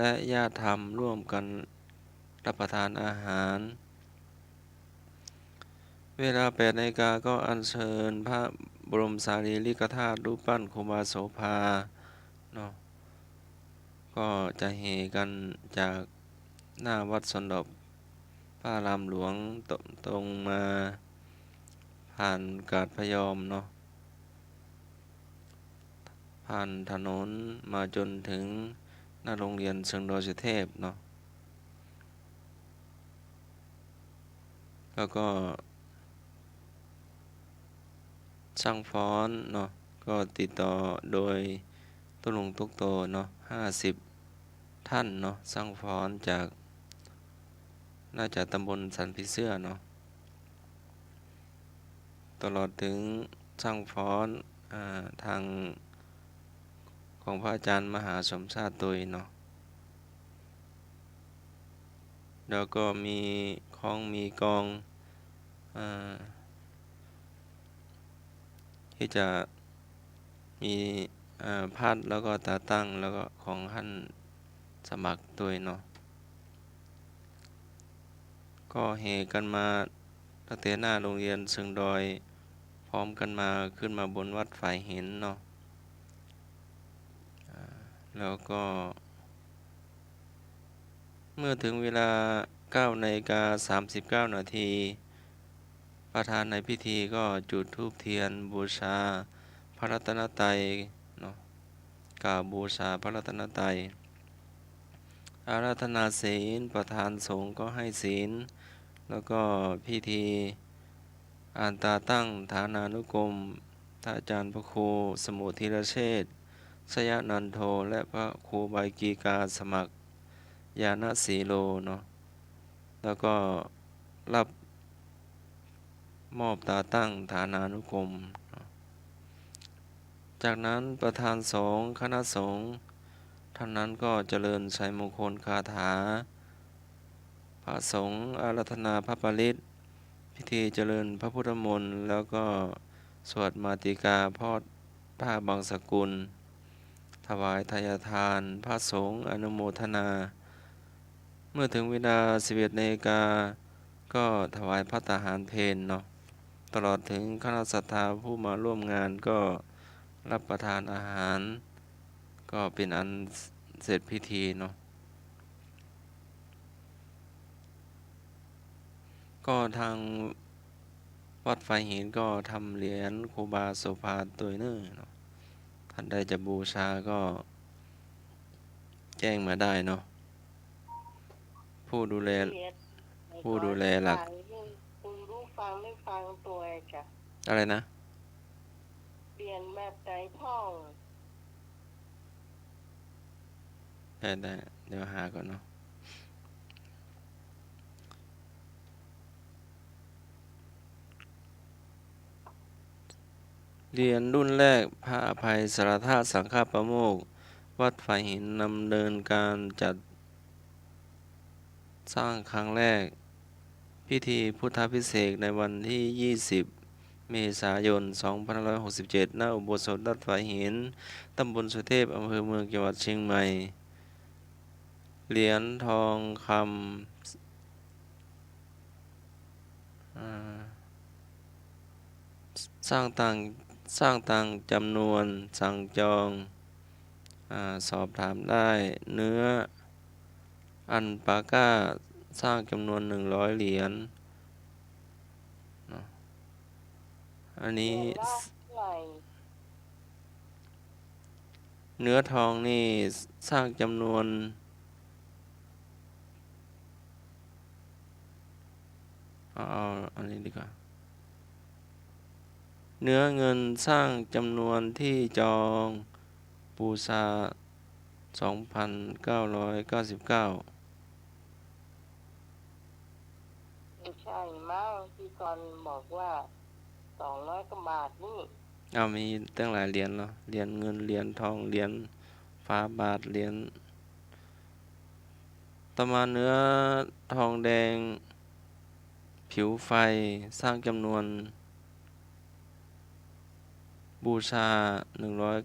และญาติธรรมร่วมกันรับประทานอาหารเวลา8 นาฬิกาก็อัญเชิญพระบรมสารีริกธาตุรูปปั้นครูบาโสภาเนาะก็จะเฮกันจากหน้าวัดสนดบพระอารามหลวงตรงมาผ่านกาดพะยอมเนาะผ่านถนนมาจนถึงหน้าโรงเรียนเชิงดอยสุเทพเนาะแล้วก็ช่างฟ้อนเนาะก็ติดต่อโดยตุลุงตุกโตเนาะ50 ท่านเนาะช่างฟ้อนจากน่าจะตำบลสันผีเสื้อเนาะตลอดถึงช่างฟ้อนทางของพระอาจารย์มหาสมชาติตุยเนาะแล้วก็มีของมีกองที่จะมีพัดแล้วก็ตาตั้งแล้วก็ของท่านสมัครตุยเนาะก็เฮกันมาตั้งแต่หน้าโรงเรียนเชิงดอยพร้อมกันมาขึ้นมาบนวัดฝ่ายหินเนาะแล้วก็เมื่อถึงเวลา9 นาฬิกา 39 นาทีประธานในพิธีก็จุดธูปเทียนบูชาพระรัตนตรัยเนาะกล่าวบูชาพระรัตนตรัยอาราธนาศีลประธานสงฆ์ก็ให้ศีลแล้วก็พิธีอ่านตาตั้งฐานานุกรมท่านอาจารย์พระครูสมุทิรเชษฐ์ชยนันโทและพระครูใบกีกาสมัครญาณสีโลเนาะแล้วก็รับมอบตาตั้งฐานานุกรมจากนั้นประธานสงฆ์คณะสงฆ์ท่านนั้นก็เจริญชัยมงคลคาถาพระสงฆ์อาราธนาพระปริตรพิธีเจริญพระพุทธมนต์แล้วก็สวดมาติกาพอดผ้าบางสกุลถวายทายทานพระสงฆ์อนุโมทนาเมื่อถึงเวลา11 นาฬิกาก็ถวายภัตตาหารเพลเนาะตลอดถึงคณะศรัทธาผู้มาร่วมงานก็รับประทานอาหารก็เป็นอันเสร็จพิธีเนาะก็ทางวัดไฟหินก็ทำเหรียญครูบาโสภาตัวเนื้อเนาะท่านใดจะบูชาก็แจ้งมาได้เนาะผู้ดูแล เรียนผู้ดูแลหลัก คุณรู้ฟังไม่ฟังตัวจ้ะอะไรนะเรียนแบบใจพ่องได้เดี๋ยวหาก่อนเนาะเรียนรุ่นแรกพระอภัยสารธาตุสังฆประโมกข์วัดฝ่ายหินดำเนินการจัดสร้างครั้งแรกพิธีพุทธพิเศษกในวันที่ 20 เมษายน 2567 ณ อุโบสถวัดฝ่ายหินตำบลสุเทพ อำเภอเมือง จังหวัดเชียงใหม่ เหรียญทองคำสร้างตังจำนวนสั่งจองสอบถามได้เนื้ออันปาก้าสร้างจำนวน100 เหรียญอันนี้เรียนละไหลเนื้อทองนี่สร้างจำนวนเอาอันนี้ดีกว่าเนื้อเงินสร้างจำนวนที่จองบูชา2,999ไม่ใช่มั้งที่ตอนบอกว่า200 กว่าบาทนี่มีตั้งหลายเหรียญเนาะเหรียญเงินเหรียญทองเหรียญฟ้าบาทเหรียญต่อมาเนื้อทองแดงผิวไฟสร้างจำนวนบูชา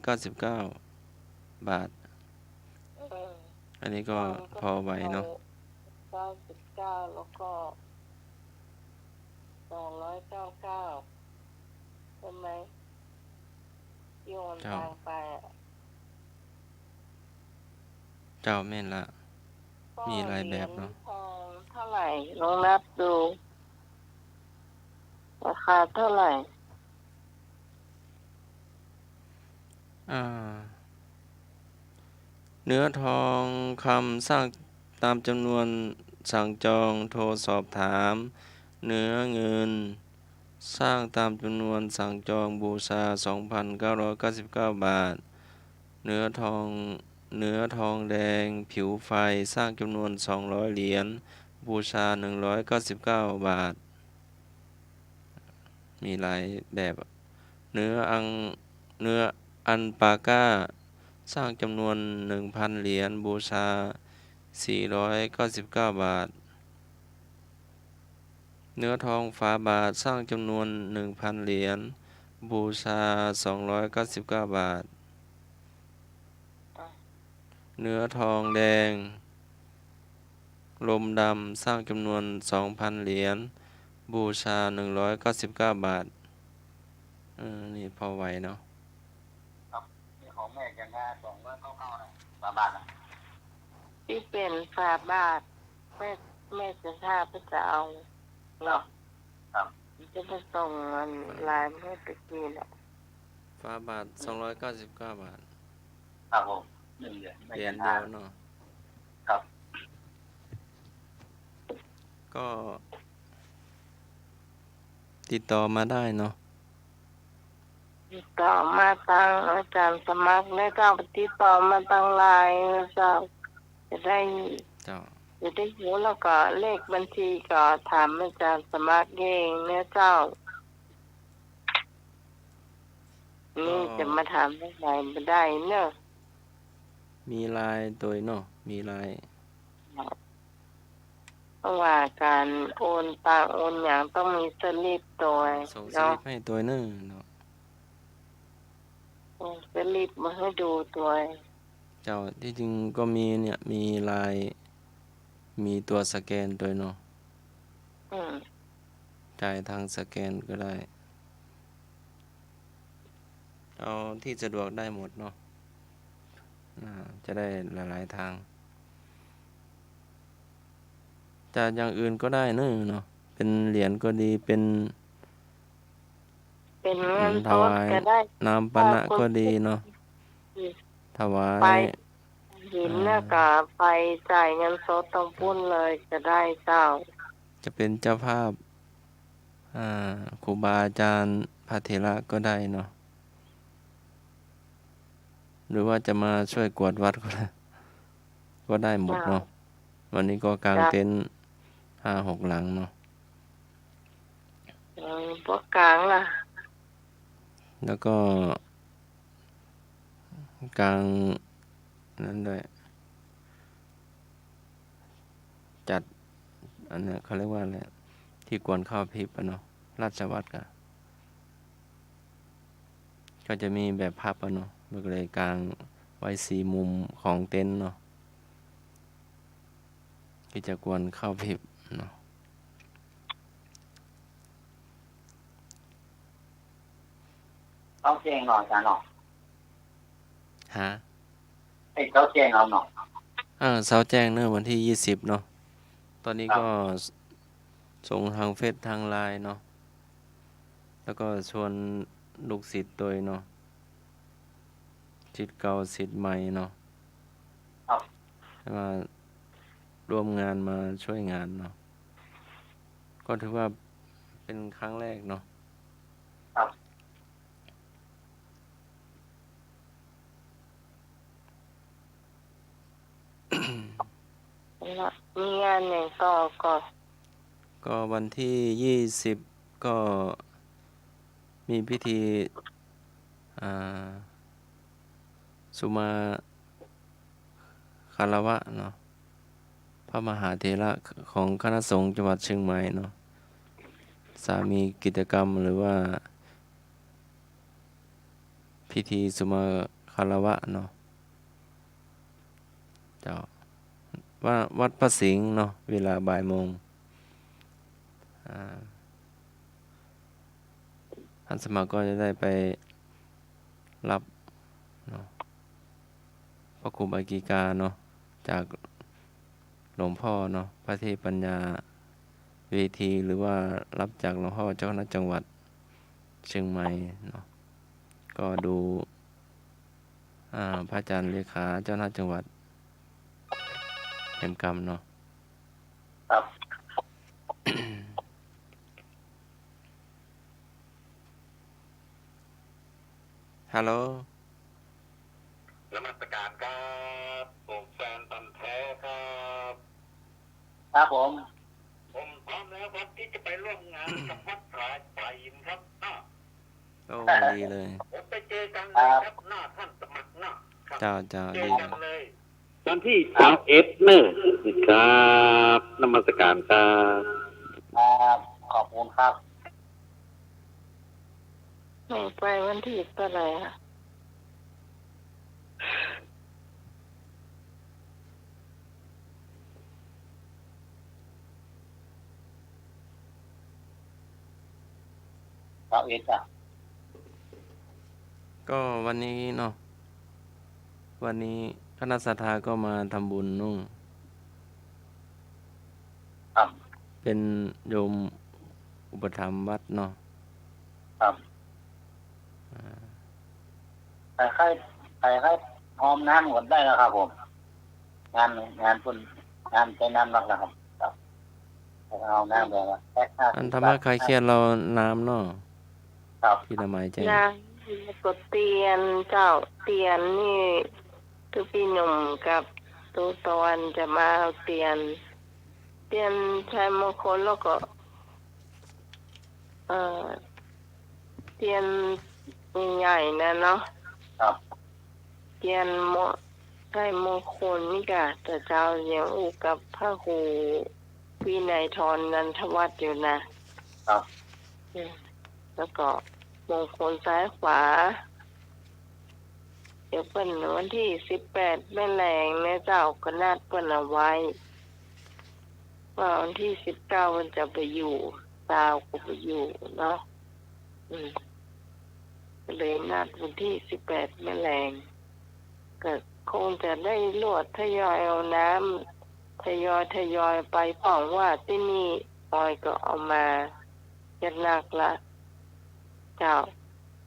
199 บาทเออ อันนี้ก็พอไหวเนาะ99แล้วก็299ใช่ไหมโยนทางไป เจ้าแม่นละมีหลายแบบเนาะ ทองเท่าไหร่ลองนับดูราคาเท่าไหร่เนื้อทองคำสร้างตามจำนวนสั่งจองโทรสอบถามเนื้อเงินสร้างตามจำนวนสั่งจองบูชา 2,999 บาทเนื้อทองแดงผิวไฟสร้างจำนวน200 เหรียญบูชา 199 บาทมีหลายแบบเนื้ออันปาก้าสร้างจำนวน 1,000 เหรียญบูชา 499 บาทเนื้อทองฝาบาทสร้างจำนวน 1,000 เหรียญบูชา 299 บาทเนื้อทองแดงลมดำสร้างจำนวน 2,000 เหรียญบูชา 199 บาทนี่พอไหวเนาะครับนี่ของแม่กันนะ299นะฝาบาทนะที่เป็นฝาบาทแม่จะทราบจะเอาเนาะครับจะไปส่งลายเมื่อตะกี้แหละฝาบาท 299 บาทครับผม1 เหรียญเหรียญเดียวเนาะครับก็ติดต่อมาได้เนาะติดต่อมาทางอาจารย์สมัครแล้วก็ติดต่อมาทางไลน์จะได้หูแล้วก็เลขบัญชีก็ถามอาจารย์สมัครเองเนี่ยเจ้านี่จะมาถามได้ไหนไม่ได้เนอะมีลายตัวเนาะมีลายเพราะว่าการโอนต่างโอนอย่างต้องมีสลิปตัวส่งสลิปให้ตัวนึงเนาะสลิปมาให้ดูตัวเจ้าที่จริงก็มีเนี่ยมีลายมีตัวสแกนตัวเนาะจ่ายทางสแกนก็ได้เอาที่สะดวกได้หมดเนาะจะได้หลายๆทางจะอย่างอื่นก็ได้เนาะเป็นเหรียญก็ดีเป็นเงินถวายน้ำปนะก็ดีเนาะถวายหินแล้วก็ไปจ่ายเงินสดตรงปุ้นเลยจะได้เจ้าจะเป็นเจ้าภาพครูบาอาจารย์พระเถระก็ได้เนาะหรือว่าจะมาช่วยกวาดวัดก็ได้หมดเนาะวันนี้ก็กางเต็นท์5-6 หลังเนาะพวกกลางล่ะแล้วก็กลางนั้นด้วยจัดอันนี้เขาเรียกว่าอะไรที่กวนข้าวพริบเนาะราชวัตรก็จะมีแบบพับเนาะเลยกลางไว้4 มุมของเต็นท์เนาะที่จะกวนข้าวพริบเนาะต้องเจงหน่อยจ้าหน่อยต้องเจงเอาหน่อยเสาแจ้งเนอะวันที่20เนาะตอนนี้ก็ส่งทางเฟซทางไลน์เนาะแล้วก็ชวนลูกศิษย์ตัวเนาะศิษย์เก่าศิษย์ใหม่เนาะมาร่วมงานมาช่วยงานเนาะก็ถือว่าเป็นครั้งแรกเนาะมีงานไหนก็วันที่20ก็มีพิธีสุมาคารวะเนาะพระมหาเถระของคณะสงฆ์จังหวัดเชียงใหม่เนาะมีกิจกรรมหรือว่าพิธีสุมาคารวะเนาะเจ้า ว่าวัดพระสิงห์เนาะเวลาบ่ายโมงท่านสมัครก็จะได้ไปรับเนาะพระครูบากิกาเนาะจากหลวงพ่อเนาะพระเทพปัญญาเวทีหรือว่ารับจากหลวงพ่อเจ้าคณะจังหวัดเชียงใหม่เนาะก็ดูพระอาจารย์เลขาเจ้าคณะจังหวัดเห็นกรรมเนาะ ครับ ฮัลโหล นมัสการครับผมแฟนพันธุ์แท้ครับครับผมพร้อมแล้วครับที่จะไปร่วมงานกับวัดสายไผ่ครับ โอ้ดีเลย ผมไปเจอกันเลยครับหน้าท่านสมัครหน้าครับ เจ้า เจอ ดี กันเลยตอนที่31เนอะครับนมัสการครับครับขอบคุณครับ ไปวันที่เท่าไหร่อะ 31อ่ะ ก็วันนี้เนาะวันนี้คณะศรัทธาก็มาทำบุญนุ่ง ครับ เป็นโยมอุปถัมภ์วัดเนาะ ครับใครพร้อมน้ำหมดได้แล้วครับผมงานพุ่นงานไปน้ำรักนะครับครับเอาน้ำเลยนะแพ็ค50 อันธรรมะใครเครียดเราน้ำเนาะ ครับ พี่ละไมแจ้ง นะกดเตียนเจ้าเตียนนี่คือพี่หนุ่มกับตูตะวันจะมาเอาเตียนชัยมงคลแล้วก็เตียนใหญ่ๆนะเนาะ ครับ เตียนชัยมงคลนี่กะแต่เจ้ายังอูกับพระครูวินัยทรนันทวัฒน์อยู่นะครับ แล้วก็มงคลซ้ายขวาเดี๋ยวเปิ้นวันที่18แม่แรงแม่เจ้าก็นัดเปิ้นเอาไว้ว่าวันที่19มันจะไปอยู่ตาวก็ไปอยู่เนาะเลยนัดวันที่18แม่แรงก็คงจะได้ลวดทยอยเอาน้ำทยอยไปเพราะว่าที่นี่ออยก็เอามาจะหนักละเจ้า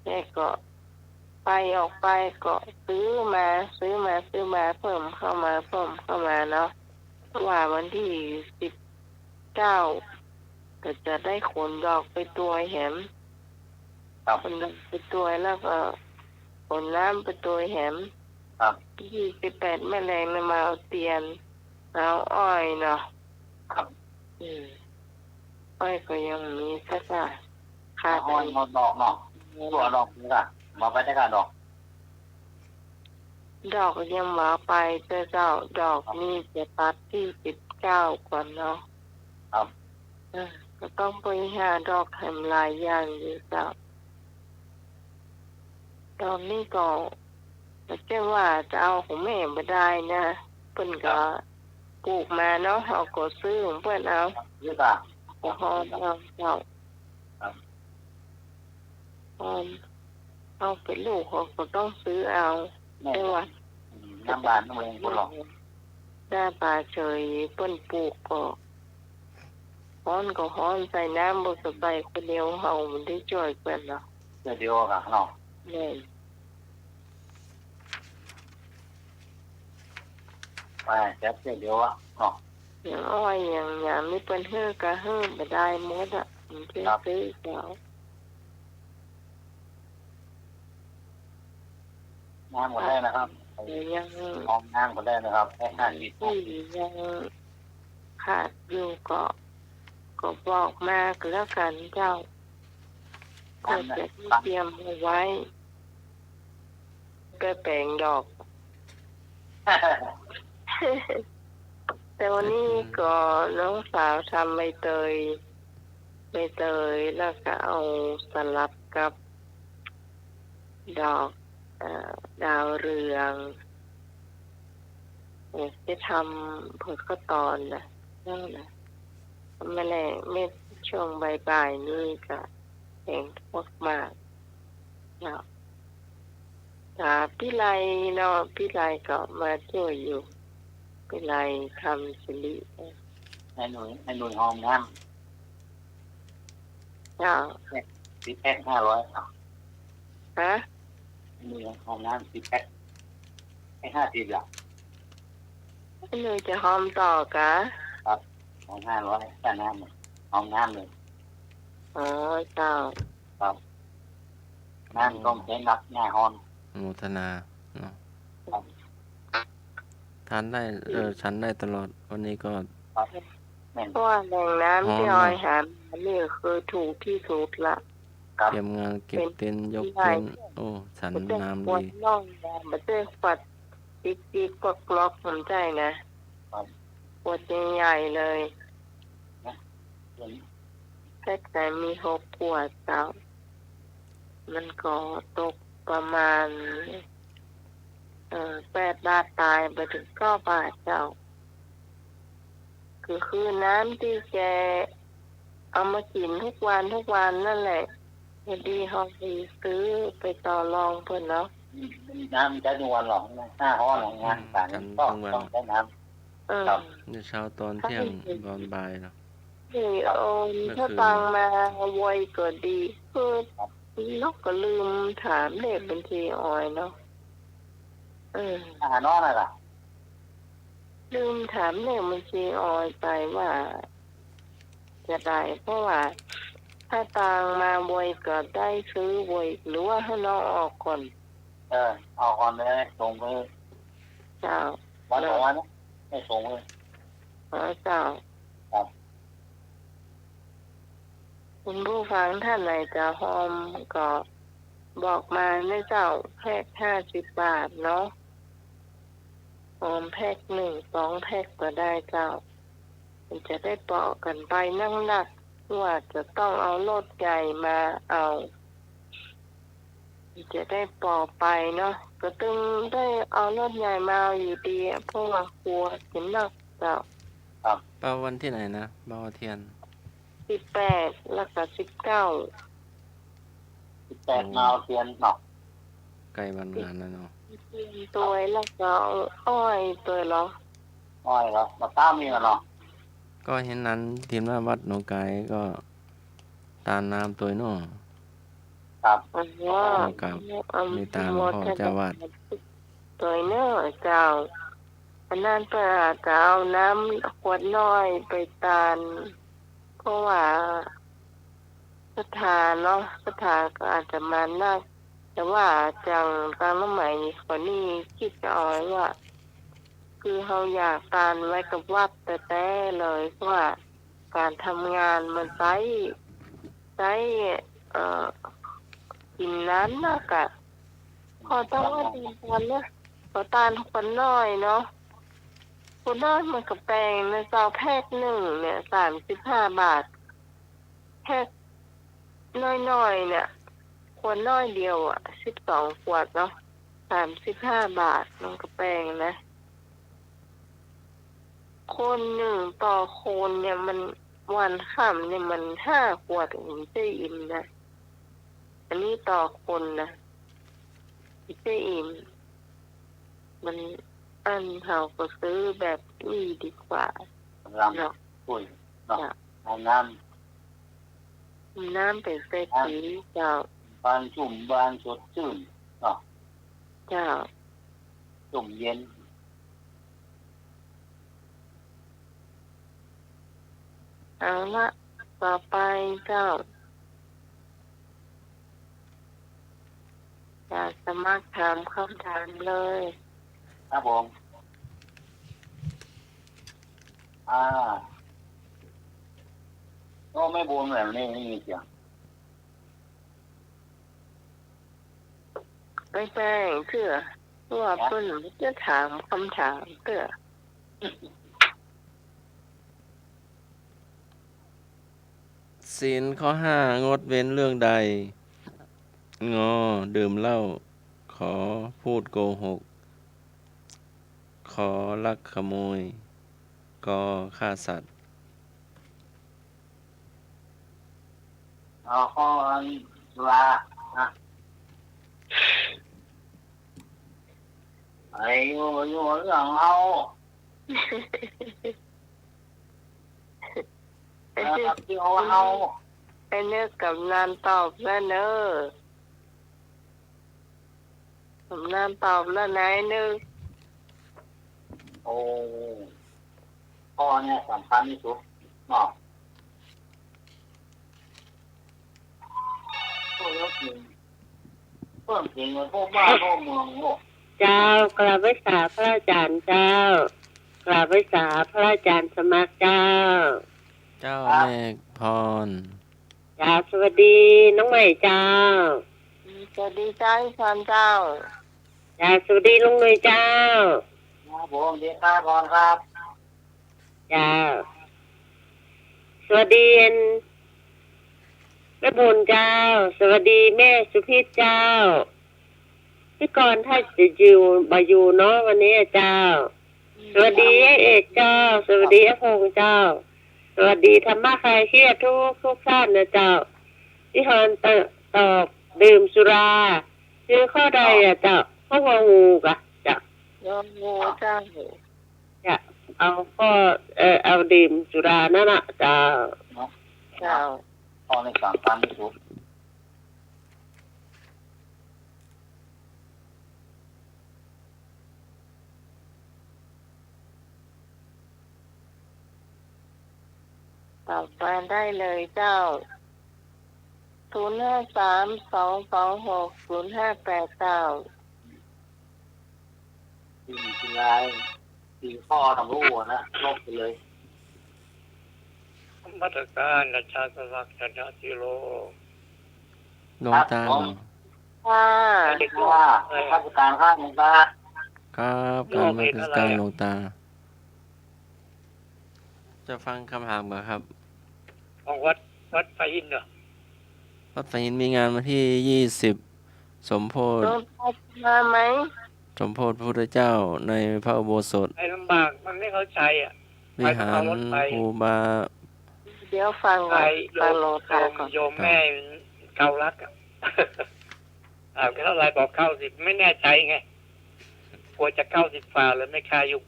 แม่ก็ไปออกไปก็ซื้อมาเพิ่มเข้ามาเนาะว่าวันที่19ก็จะได้ขนดอกไปตัวแหม ครับ ขนดอกไปตัวแล้วก็ขนน้ำไปตัวแหม ครับ 28แม่แรงนะมาเอาเตียนเอาอ้อยเนาะ ครับ อ้อยก็ยังมีสักค่า ห้อยงดดอกเนาะตัวดอกนี่ค่ะมาไปได้ค่ะดอก ดอกยังหมาไปเจ้าดอกนี่จะตัดที่19ก่อนเนาะ ครับ ก็ต้องไปหาดอกแถมหลายอย่างอยู่เจ้าดอกนี้ก็ไม่ใช่ว่าจะเอาของแม่ไม่ได้นะเพิ่นก็ปลูกมาเนาะเอาก็ซื้อของเพิ่นเอา นี่ค่ะ ก็หอมเอาเจ้า ครับ หอมเอาเป็นลูกเขาก็ต้องซื้อเอา แม่ ไม่ว่า น้ำบานน้ำเองคนหรอก หน้าป่าเฉยเปิ้นปลูกก็ฮ้อนก็ฮ้อนใส่น้ำบ่สบายคนเดียวเฮามันได้จ่อยเพิ่นเนาะ เดียวค่ะเนาะ แม่น ไปแค่เดียวอ่ะเนาะ อย่างอ้อยอย่างนี้เปิ้นเฮือก็เฮือบ่ได้หมดอ่ะมันคือซื้อเจ้า น้ำหมดได้นะครับ แต่ยัง พร้อมน้ำหมดได้นะครับแค่50 ที่ยังขาดอยู่ก็บอกมาก็แล้วกันเจ้าก็จะเตรียมเอาไว้ก็แปลงดอก แต่วันนี้ก็น้องสาวทำใบเตยแล้วก็เอาสลับกับดอกดาวเรือง จะทำผลก็ตอนนะนั่นนะไม่แลไม่ช่วงบ่ายๆนี่ก็แห่งพวกมากเนาะพี่ไลเนาะพี่ไลก็มาช่วยอยู่พี่ไลทำสิริให้หน่วยห้องน้เนาะำ10 แพ็ค500ฮะหน่วยห้องน้ำ10 แพ็คให้50หลักหนูจะหอมต่อกะครับของ500ค่าน้ำห้องน้ำเลยอ๋อเจ้าครับน้ำต้มเส้นนักหน้าห้องโมทนาเนาะทานได้ฉันได้ตลอดวันนี้ก็เพราะว่าแหล่งน้ำที่ออยหานี่คือถูกที่สุดละเตรียมงานเก็บเต็นยกเต็นโอ้ฉันน้ำดีน้องมาเจอฝัดติ๊กกกล็อกสนใจนะปวดใหญ่เลยแพ็คไหนมี6 ขวดเจ้ามันก็ตกประมาณ8 บาทตายไปถึง9 บาทเจ้าคือน้ำที่แกเอามากินทุกวันนั่นแหละพอดีเขาไปซื้อไปต่อรองเพิ่นเนาะน้ำจะนวลหรอก5 ห้องของงานการต้องใช้น้ำครับในเช้าตอนเที่ยงตอนบ่ายเนาะถ้าตังมาไวก็ดีคือนกก็ลืมถามเลขบัญชีออยเนาะอาหารนอกอะไรล่ะลืมถามเลขบัญชีออยไปว่าจะได้เพราะว่าถ้าตังมาไวก็ได้ซื้อไวหรือว่าให้น้องออกก่อนออกก่อนเลยส่งไปเจ้าวันสองวันนะให้ส่งเลยเจ้าครับคุณผู้ฟังท่านไหนจะหอมก็บอกมาให้เจ้าแพ็ค50 บาทเนาะหอมแพ็ค1 2 แพ็คก็ได้เจ้ามันจะได้เปาะกันไปนั่งหนักว่าจะต้องเอารถใหญ่มาเอาจะได้ปอไปเนาะก็ตึงได้เอารถใหญ่มาอยู่ดีเพราะว่ากลัวกินนักเจ้าครับเป้าวันที่ไหนนะเป้าเทียน18แล้วก็19มาเทียนเนาะใกล้วันงานแล้วเนาะตัวแล้วก็อ้อยตัวเหรออ้อยเหรอมาตามมีเหรอก็เห็นนั้นทีมว่าวัดหนองไก่ก็ตามน้ำตัวเนาะครับกับมีตามพ่อเจ้าวาดตัวเนาะเจ้าอันนั้นเพื่อจะเอาน้ำขวดน้อยไปตานเพราะว่าสถานเนาะสถานก็อาจจะมานักแต่ว่าจังตามสมัยคนนี้คิดจะเอาว่าคือเขาอยากตานไว้กับวัดแต่เลยเพราะว่าการทำงานมันใช้กินน้ำมากอะพอต้องว่าดีกันนะพอตานคนน้อยเนาะคนน้อยมันกับแปลงในเจ้าแพ็ค1เนี่ย35 บาทแพ็คน้อยๆเนี่ยคนน้อยเดียวอ่ะ12 ขวดเนาะ35 บาทมันกับแปลงนะคน1ต่อคนเนี่ยมันวันค่ำเนี่ยมัน5 ขวดถึงจะอิ่มนะอันนี้ต่อคนนะจะอิ่มมันอันเขาก็ซื้อแบบนี้ดีกว่าเนาะคุยเนาะน้ำเป็นเศรษฐีเจ้าบานจุ่มบานสดชื่นเนาะเจ้าจุ่มเย็นเอาละต่อไปเจ้าอยากสมัครถามคำถามเลยครับผมก็ไม่บูมแบบนี้ไม่มีเสียงไม่แป้งเชื่อว่าเพิ่นจะถามคำถามเชื่อศีลข้อ5งดเว้นเรื่องใดดื่มเหล้าขอพูดโกหกข ขอลักขโมยกอฆ่าสัตว์ข้อสุรานะไอ้อยู่เรื่องเอาไอ้ที่ ที่เอา ไอ้เนื้อกับนานตอบแล้วเนอะกับนานตอบแล้วไหนเนื้อ โอ้พ่อเนี่ยสำคัญที่สุดเนาะพวกเราจริงเพิ่มจริงเลยพวกบ้านพวกเมืองโลก เจ้ากราบไหว้สาพระอาจารย์เจ้ากราบไหว้สาพระอาจารย์สมัครเจ้า เจ้าแม่พร จ้าสวัสดีน้องใหม่เจ้า สวัสดีเจ้าอีสานเจ้า จ้าสวัสดีลุงหนุ่ยเจ้า ครับผมดีครับพรครับ จ้าสวัสดีแม่บุญเจ้า สวัสดีแม่สุพิษเจ้าพี่กรณ์ถ้าจะอยู่บ่อยู่เนาะวันนี้เจ้า สวัสดีไอ้เอกเจ้า สวัสดีไอ้พงษ์เจ้า สวัสดีธรรมะใครเครียดทุกท่านนะเจ้าที่ฮอนตอบดื่มสุราชื่อข้อใดอะเจ้าข้องูกะเจ้า โยมโมเจ้า จะเอาข้อเอาดื่มสุรานั่นน่ะเจ้า เจ้า พ่อในสำคัญที่สุด ตอบมาได้เลยเจ้า053-226-0589ที่มีที่ไรที่พ่อทำรู้นะลบไปเลย มาตรการราชาสวัสดิ์ชนะทิโล หลวงตา ค่ะ เด็กว่าข้าราชการข้าหนึ่งบาท ครับการมาราชการหลวงตา จะฟังคำถามก่อนครับ ของวัดไฟอินทร์เหรอ วัดไฟหินมีงานวันที่20สมโพธิ โดนพามาไหม สมโพธิพระพุทธเจ้าในพระอุโบสถ ไอ้ลำบากมันไม่เข้าใจอ่ะ วิหารครูบา เดี๋ยวฟัง ไป ก่อนฟังโลตาก่อน โยมแม่เกาลักอ่ะ เท่าไรบอก90ไม่แน่ใจไงกลัวจะ90ฝ่าเลยไม่คาอยู่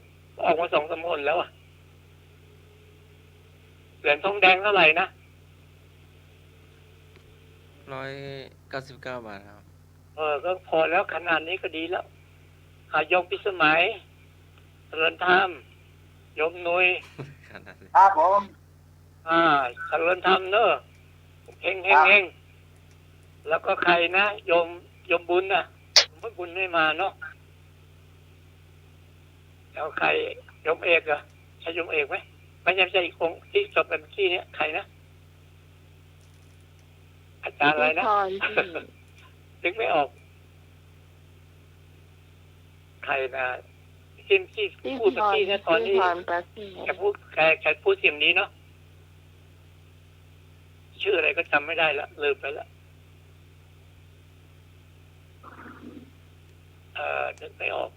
ออกมา2-3 คนแล้วอ่ะเหรียญทองแดงเท่าไหร่นะ 199 บาทครับ ก็พอแล้วขนาดนี้ก็ดีแล้วโยมพิสมัยเจริญธรรมโยมนุย ขนาดนี้ ครับผม เจริญธรรมเนอะเฮงแล้วก็ใครนะโยมบุญนะพระบุญไม่มาเนาะแล้วใครโยมเอกอะใช่โยมเอกไหมไม่ใช่อีกองค์ที่จบเป็นที่เนี้ยใครนะอาจารย์อะไรนะ พรที่ นึกไม่ออก ใครนะที่พูดเมื่อกี้เนี่ยตอนนี้ พรประเสริฐ แกพูดเสียงนี้เนาะชื่ออะไรก็จำไม่ได้ละลืมไปละนึกไม่ออก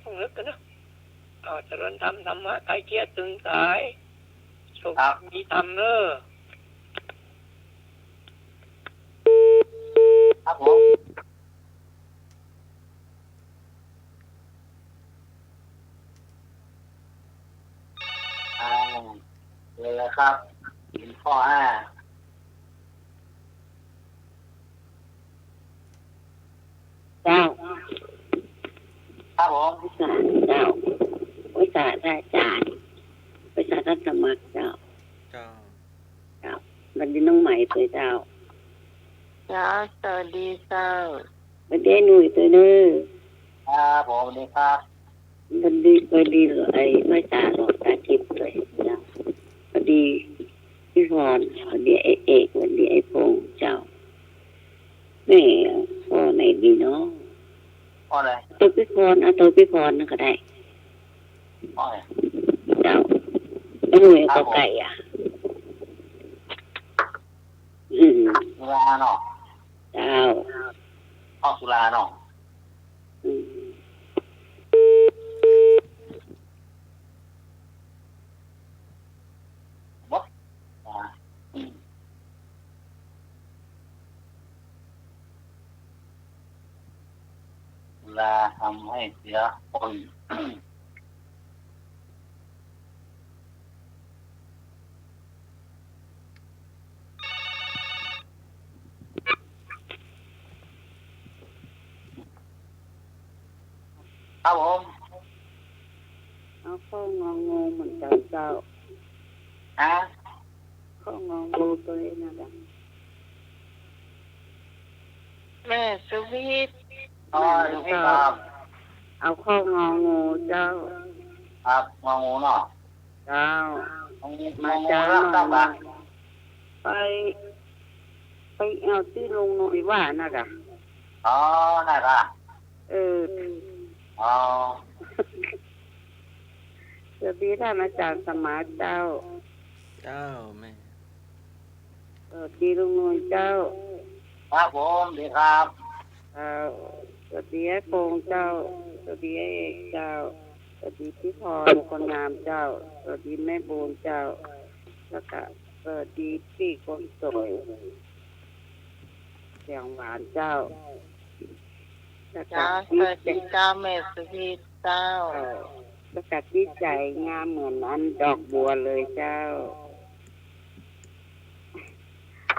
ต้องนึกกันนะเจริญธรรมะใครเครียดตึงสายโชคมีธรรมเนอะ ครับผมเลยครับหินข้อ5เจ้า ครับผม วิสาเจ้าวิสาพระอาจารย์วิสาท่านสมัครเจ้า เจ้า วันนี้น้องใหม่ตัวเจ้า จ้าสวัสดีเจ้า วันนี้หนุ่ยตัวเนื้อ ครับผมดีครับ วันดีไอ้วิสาหลอกตาทิพย์เลยเจ้าวันดีพี่พรวันดีไอ้เอกวันดีไอ้พงษ์เจ้าแม่พ่อไหนดีเนาะ พ่ออะไร ตัวพี่พรเอาตัวพี่พรนั่นก็ได้ พ่ออะไร เจ้าแล้วหนุ่ยก็ไก่อ่ะสุราเนาะ เจ้า พ่อสุราเนาะ อืม าทำให้เสียคน ครับผม เอาข้ององูเหมือนกันเจ้า ฮะ ข้ององูตัวนี้นะจ๊ะ แม่สุวิทย์ อ๋อดูพี่ครับ เอาข้ององูเจ้า ครับงองูเนาะ เจ้า งองู มา รั จ้า บทราบปะ ไปเอาที่ลงหน่อยว่านะจ๊ะ อ๋อได้ค่ะ อ๋อ สวัสดีท่านอาจารย์สมาร์ทเจ้า เจ้าแม่ สวัสดีลุงหน่วยเจ้า ครับผมดีครับ สวัสดีไอ้โปงเจ้า สวัสดีไอ้เอกเจ้า สวัสดีพี่พรคนงามเจ้า สวัสดีแม่บูนเจ้า แล้วก็สวัสดีพี่คนสวยเสียงหวานเจ้าแล้วก็ จ้าสวัสดีจ้าแม่สุวิทย์เจ้า แล้วก็ที่ใจงามเหมือนนั้นดอกบัวเลยเจ้า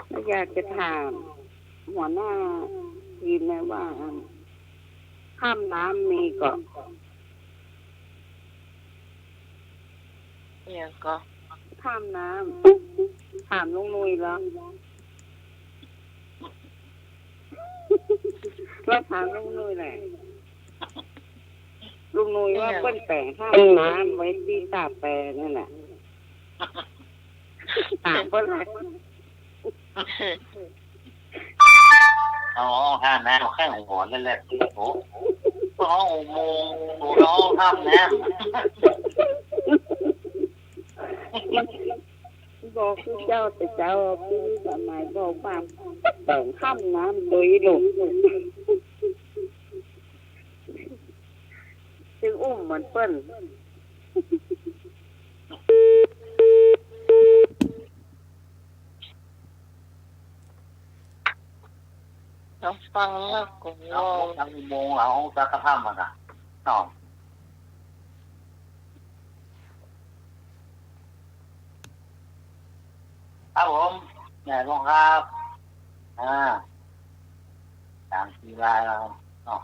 แล้วอยากจะถามหัวหน้าทีมนะว่าข้ามน้ำมีก่อน เนี่ยก็ ข้ามน้ำถามลุงนุยแล้วเราถามลุงนุยแหละลุงนุยว่าเปิ้นแต่งข้ามน้ำไว้ที่ตาแปรนั่นแหละถามเปิ้นอะไร อ๋อท่านแม่แค่หัวนั่นแหละโอ้ร้องอุโมงค์ร้องทำแน่ บอกคือเจ้าแต่เจ้าพี่สมัยบอกว่าแต่งข้ามน้ำโดยหลงซึ่งอุ้มเหมือนเปิ้น เราฟังแล้วก็ง เรา ง ทำอุโมงค์เราจะกระทำมันอ่ะเนาะครับผมใหญ่ลงครับตามทีลายแล้วเนาะ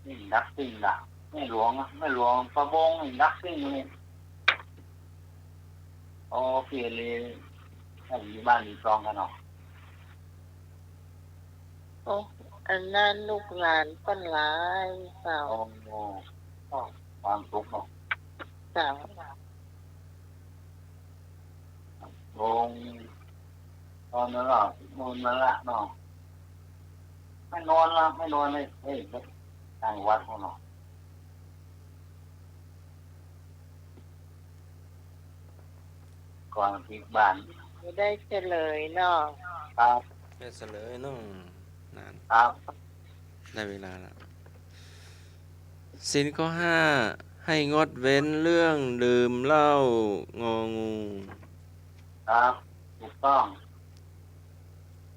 นี่ดักซิ่งด่ะไม่หลวงประบงนี่ดักซิ่งนี่โอ้เปลี่ยนเลยถ้าอยู่บ้านอยู่ซองกันเนาะ โอ้อันนั้นลูกหลานป้นหลายเจ้า โอ้โหความสุขเนาะ เจ้า ลงตอนนั้นละนอนมาละเนาะไม่นอนละไม่นอนเลยเฮ้ยทางวัดเขาเนาะก่อนพลิกบ้าน ไม่ได้เฉลยเนาะ ครับ แค่เสลยน้องนาน ครับ ได้เวลาแล้วศีลข้อห้าให้งดเว้นเรื่องดื่มเหล้างองู ครับถูกต้อง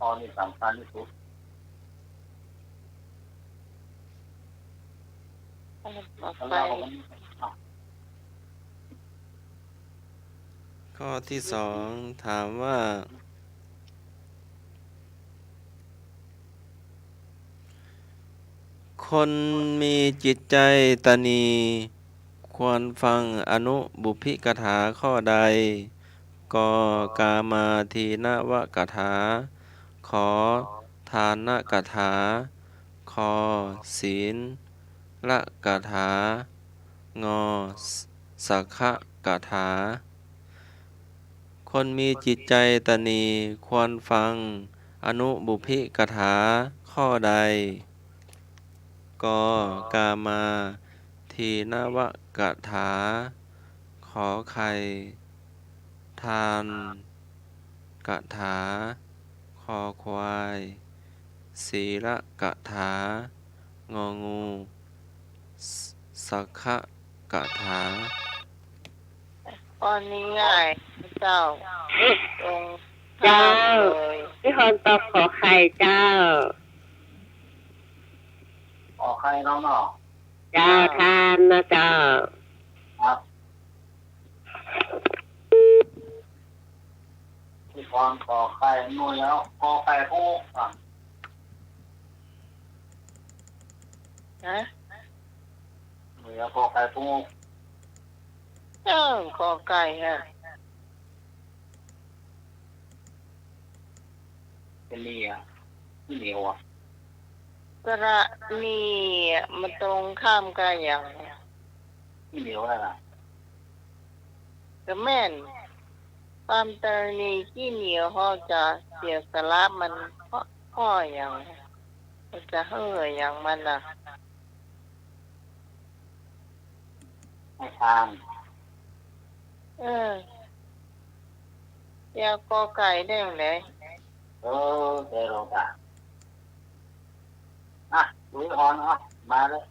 ตอนนี้สำคัญที่สุด ต่อ แล้ว ไป เรา ข้อที่สองถามว่า คนมีจิตใจตนีควรฟังอนุบุพพิกถาข้อใดกกามาทีนวกถาขอทานกถาคอศีลละกถางอสักขะกถาคนมีจิตใจตนีควรฟังอนุบุพพิกถาข้อใดกกามาทีนวกถาขอไข่ทานกถาคอควายศีลกถางองูสักขะกถา ตอนนี้ง่ายเจ้าตรง เจ้า เลย พี่คนตอบขอไข่เจ้า ขอใครน้องเนาะ เจ้าทานนะเจ้า ครับที่ฟังขอใครนู่นแล้วขอใครผู้อ่ะ ฮะ เหลือขอใครผู้ ขอไก่ฮะ เป็นนี่อ่ะที่เหนียวอ่ะ กระนีมันตรงข้ามกันอย่าง ที่เหนียวอะไรล่ะ ก็แม่นความตรณีที่เหนียวเขาจะเสียสละมันข้ออย่างมันจะเห่ออย่างมันอ่ะ ให้ทาน อยากกอไก่ได้ไหม เดี๋ยวเราจะอ่ะลุยฮอนอ่ะมาเลย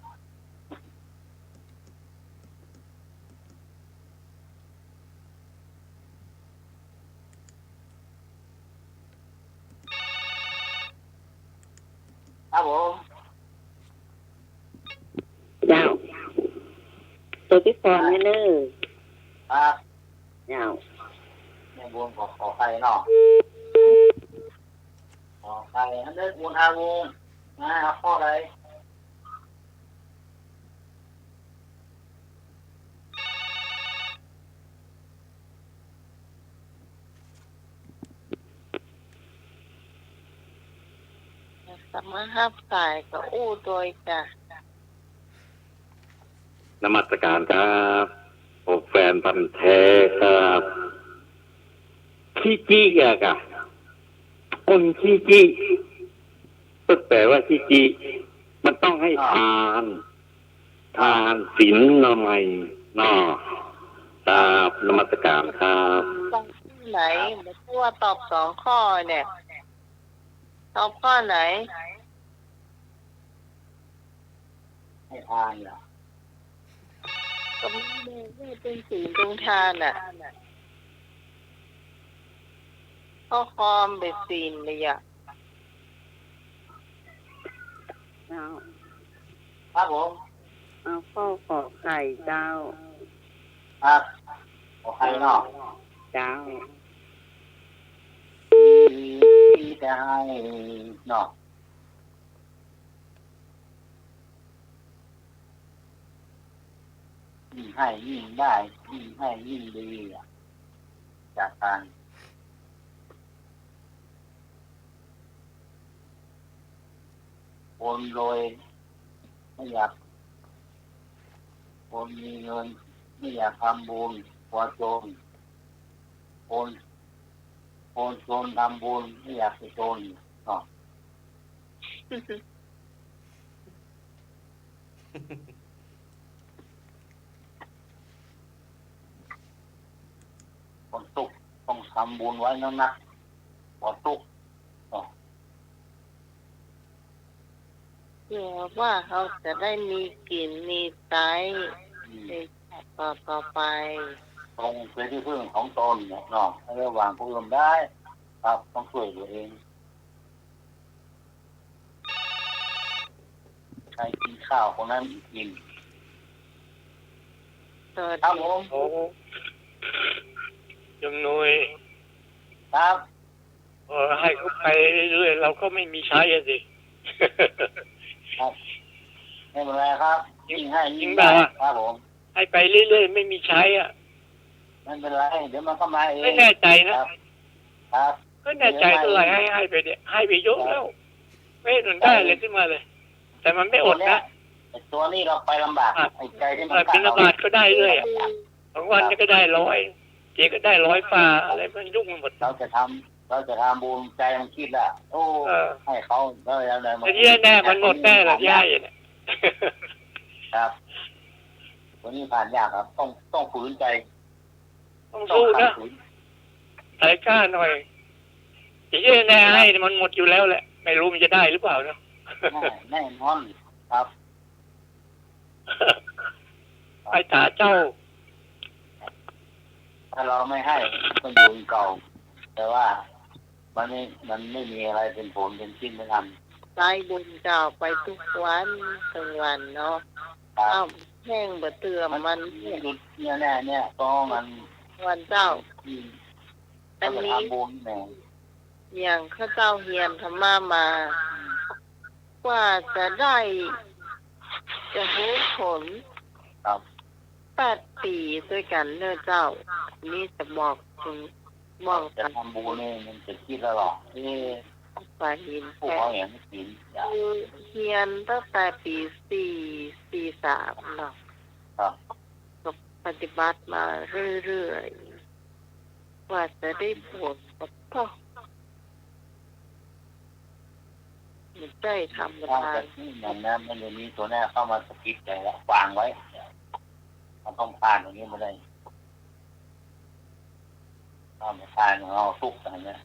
ครับผม เจ้าตัวพี่ฟอนนี่เนอะ ครับ เจ้า ในบุญขอใครเนาะขอใครอันเด็กบุญอาบุญนะครับข้ออะไร สมาหับสายก็อู้โดยจ้ะ นมัสการครับผมแฟนพันธุ์แท้ครับขี้จี้อะกะคนขี้จี้ก็แปลว่าขี้จี้มันต้องให้ทานศีลหน่อยเนาะครับนมัสการครับ ต้องไหนมาพูดว่าตอบ2 ข้อเนี่ย ตอบข้อไหน ให้ทานเหรอ ก็ไม่ได้เป็นศีลตรงทานอ่ะข้อความเป็นศีลเลยอ่ะ เจ้า ครับผม เอาข้อขอไข่เจ้า ครับขอใครเนาะ เจ้า ที่จะให้เนาะยิ่งให้ยิ่งได้ยิ่งให้ยิ่งดีอ่ะจากการคนรวยไม่อยากคนมีเงินไม่อยากทำบุญกลัวจนคนจนทำบุญไม่อยากจะจนเนาะคนตุกต้องทำบุญไว้นักๆคนตุก เพื่อว่าเขาจะได้มีกลิ่นมีไซในต่อไป ตรงเป็นที่พึ่งของตนเนี่ยเนาะให้ระหว่างผู้อื่นได้ครับต้องช่วยตัวเองใครกินข้าวคนนั้นกิน สวัส ครับ ดี ผม โอ้ยมนุย ครับ ให้เขาไปเรื่อยๆเราก็ไม่มีใช้อะสิ ครับไม่เป็นไรครับยิ่งให้ยิ่ง จริ ได้ งป่ะ ครับผม ให้ไปเรื่อยๆไม่มีใช้อ่ะ ไม่เป็นไรเดี๋ยวมันก็มาเอง ไม่แน่ใจ ค นะ รับครับ ก็แน่ใจเท่าไหร่ให้ไปเนี่ยให้ไปเยอะแล้วไม่เห็นได้เลยขึ้นมาเลย แต่มันไม่อดนะ ตัวนี้เราไปลำบากไอ้ใจที่มัน บิณฑบาตก็ได้เรื่อยอะบางวันก็ได้100เจก็ได้100ฝ่าอะไรมันยุ่งหมด เราจะทำบุญใจมันคิดละโอ้ให้เขาแล้วอะไร แต่ที่แน่มันหมดแน่หรอกย่ายเนี่ย ครับวันนี้ผ่านยากครับ ต้องฝืนใจ ต้องสู้นะใจกล้าหน่อยที่แน่ให้มันหมดอยู่แล้วแหละไม่รู้มันจะได้หรือเปล่าเนาะ แน่นอนครับ ไอ้ตาเจ้า ถ้าเราไม่ให้ก็อยู่เก่า แต่ว่ามันไม่มีอะไรเป็นผลเป็นชิ้นเป็นอัน สายบุญเจ้าไปทุกวันทั้งวันเนาะอ้าวแห้งบ่เตือมันหยุดเนี่ยแน่เนี่ยก็มัน วันเจ้า อันนี้ บุญแน่ อย่างข้าเจ้าเฮียนธรรมามาว่าจะได้จะรู้ผล ครับ 8 ปีด้วยกันเนอะเจ้า นี่จะบอกถึงบอก จะ กัน ทำบุญนี่มันจะคิดแล้วหรอไปหิน พวก แท้ เขาเห็นกิน คือเฮียนตั้งแต่ปี3เนาะ ครับ ก็ปฏิบัติมาเรื่อยๆว่าจะได้ผลกับพ่อมันได้ทำ ถ้า ทา จะ น ที่อย่างนั้นมันจะมีตัวแน่เข้ามาสกิปใจแล้ววางไว้มันต้องผ่านตรงนี้มาได้ต้องผ่านของเราทุกข์อะไรเนี่ย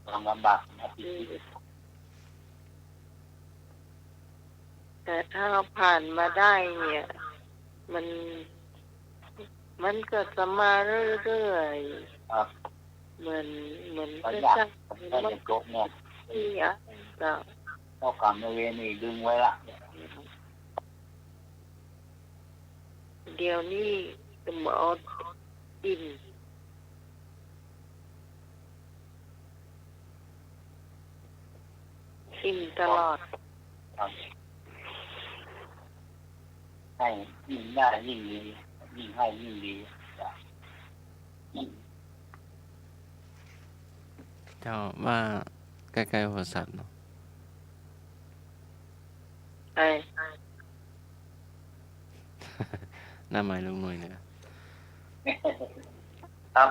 ความลำบากมาติด แต่ถ้าเราผ่านมาได้เนี่ย มันก็จะมาเรื่อย ครับ ๆเหมือน ก็ จะ อยาก จัก ถ้าจะจบเนี่ย ที่อ่ะเจ้า เจ้ากรรมนายเวรนี่ดึงไว้ละ เดี๋ยวนี้จะมาเอาดินตลอด ครับให้ยิ่งได้ยิ่งดียิ่งให้ยิ่งดี เจ้าว่าใกล้ๆหัวสัตว์เนาะ ไอ้ หน้าไม้ลุงหน่วยเนี่ย ครับ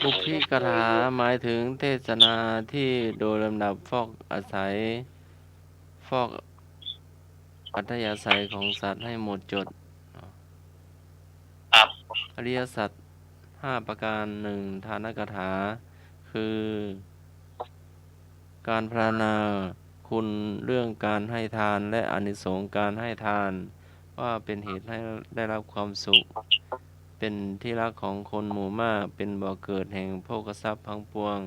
บุพพิกถาหมายถึงเทศนาที่โดยลำดับฟอกอัธยาศัยของสัตว์ให้หมดจด ครับ อริยสัจ5ประการ1ทานกถา คือการพรรณนาคุณเรื่องการให้ทานและอานิสงส์การให้ทาน ว่าเป็นเหตุให้ได้รับความสุข เป็นที่รักของคนหมู่มาก เป็นบ่อเกิดแห่งโภคทรัพย์ทั้งปวง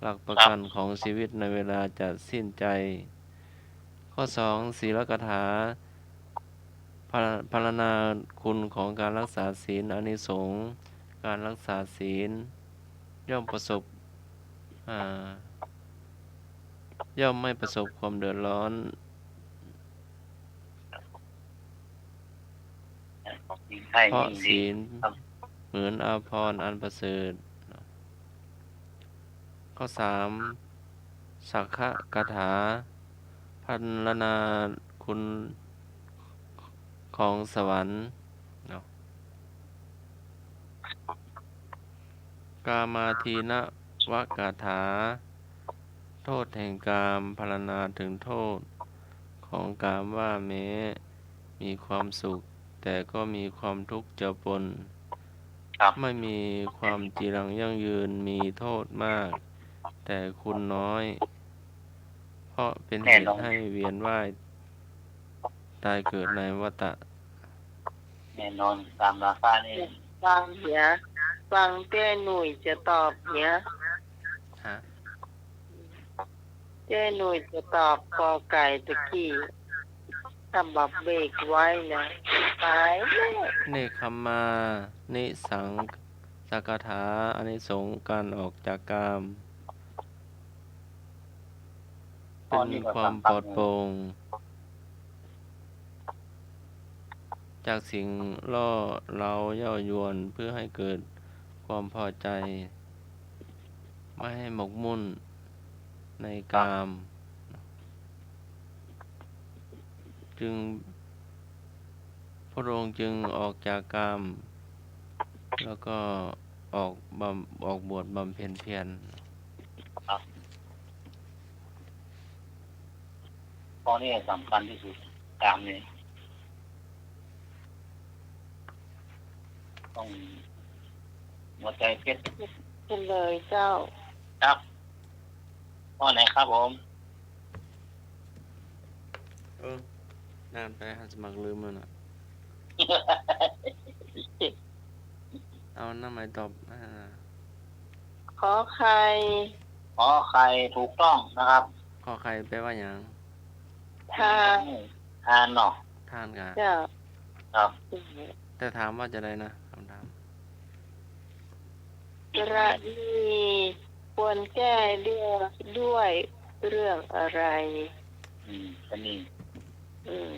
หลักประกันของชีวิตในเวลาจะสิ้นใจ ข้อ 2 ศีลกถา พรรณนาคุณของการรักษาศีลอานิสงส์การรักษาศีลย่อมไม่ประสบความเดือดร้อน ให้ เพราะ ยิ่งดี ศีล ครับ เหมือนอาภรณ์อันประเสริฐ ข้อ 3 สักขะกถา พรรณนาคุณของสวรรค์กามาทีนะวกถา โทษแห่งกามพรรณนาถึงโทษของกามว่าแม้มีความสุข แต่ก็มีความทุกข์เจือปน ครับ ไม่มีความจีรังยั่งยืนมีโทษมาก แต่คุณน้อย เพราะเป็นเหตุให้เวียนว่ายตายเกิดในวัฏฏะ แน่นอนตามราคานี่ ฟังเหียฟังเต้หนุ่ยจะตอบเหีย ฮะ เต้หนุ่ยจะตอบกอไก่ตะกี้ถ้าบับเบรกไว้นะตายแล้ว เนคขมมานิสังสกถาอานิสงส์การออกจากกาม เป็นความปลอดโปร่งจากสิ่งล่อเร้าเย้ายวนเพื่อให้เกิดความพอใจ ไม่ให้หมกมุ่นในกาม จึงพระองค์จึงออกจากกาม แล้วก็ออกบวชบำเพ็ญเพียร ข้อนี้สำคัญที่สุดตามนี้ต้องหัวใจเพชร เป็นเลยเจ้า ครับข้อไหนครับผม นานไปหาสมัครลืมแล้วนะ เอาหน้าไม้ตอบ ขอไข่ ขอไข่ถูกต้องนะครับ ขอไข่แปลว่าหยัง ทาน ทานเนาะ ทานกะ เจ้า ครับ แต่ถามว่าจะได้นะคำถาม กระดีควรแก้เรื่องด้วยเรื่องอะไร ก็นี่ อืม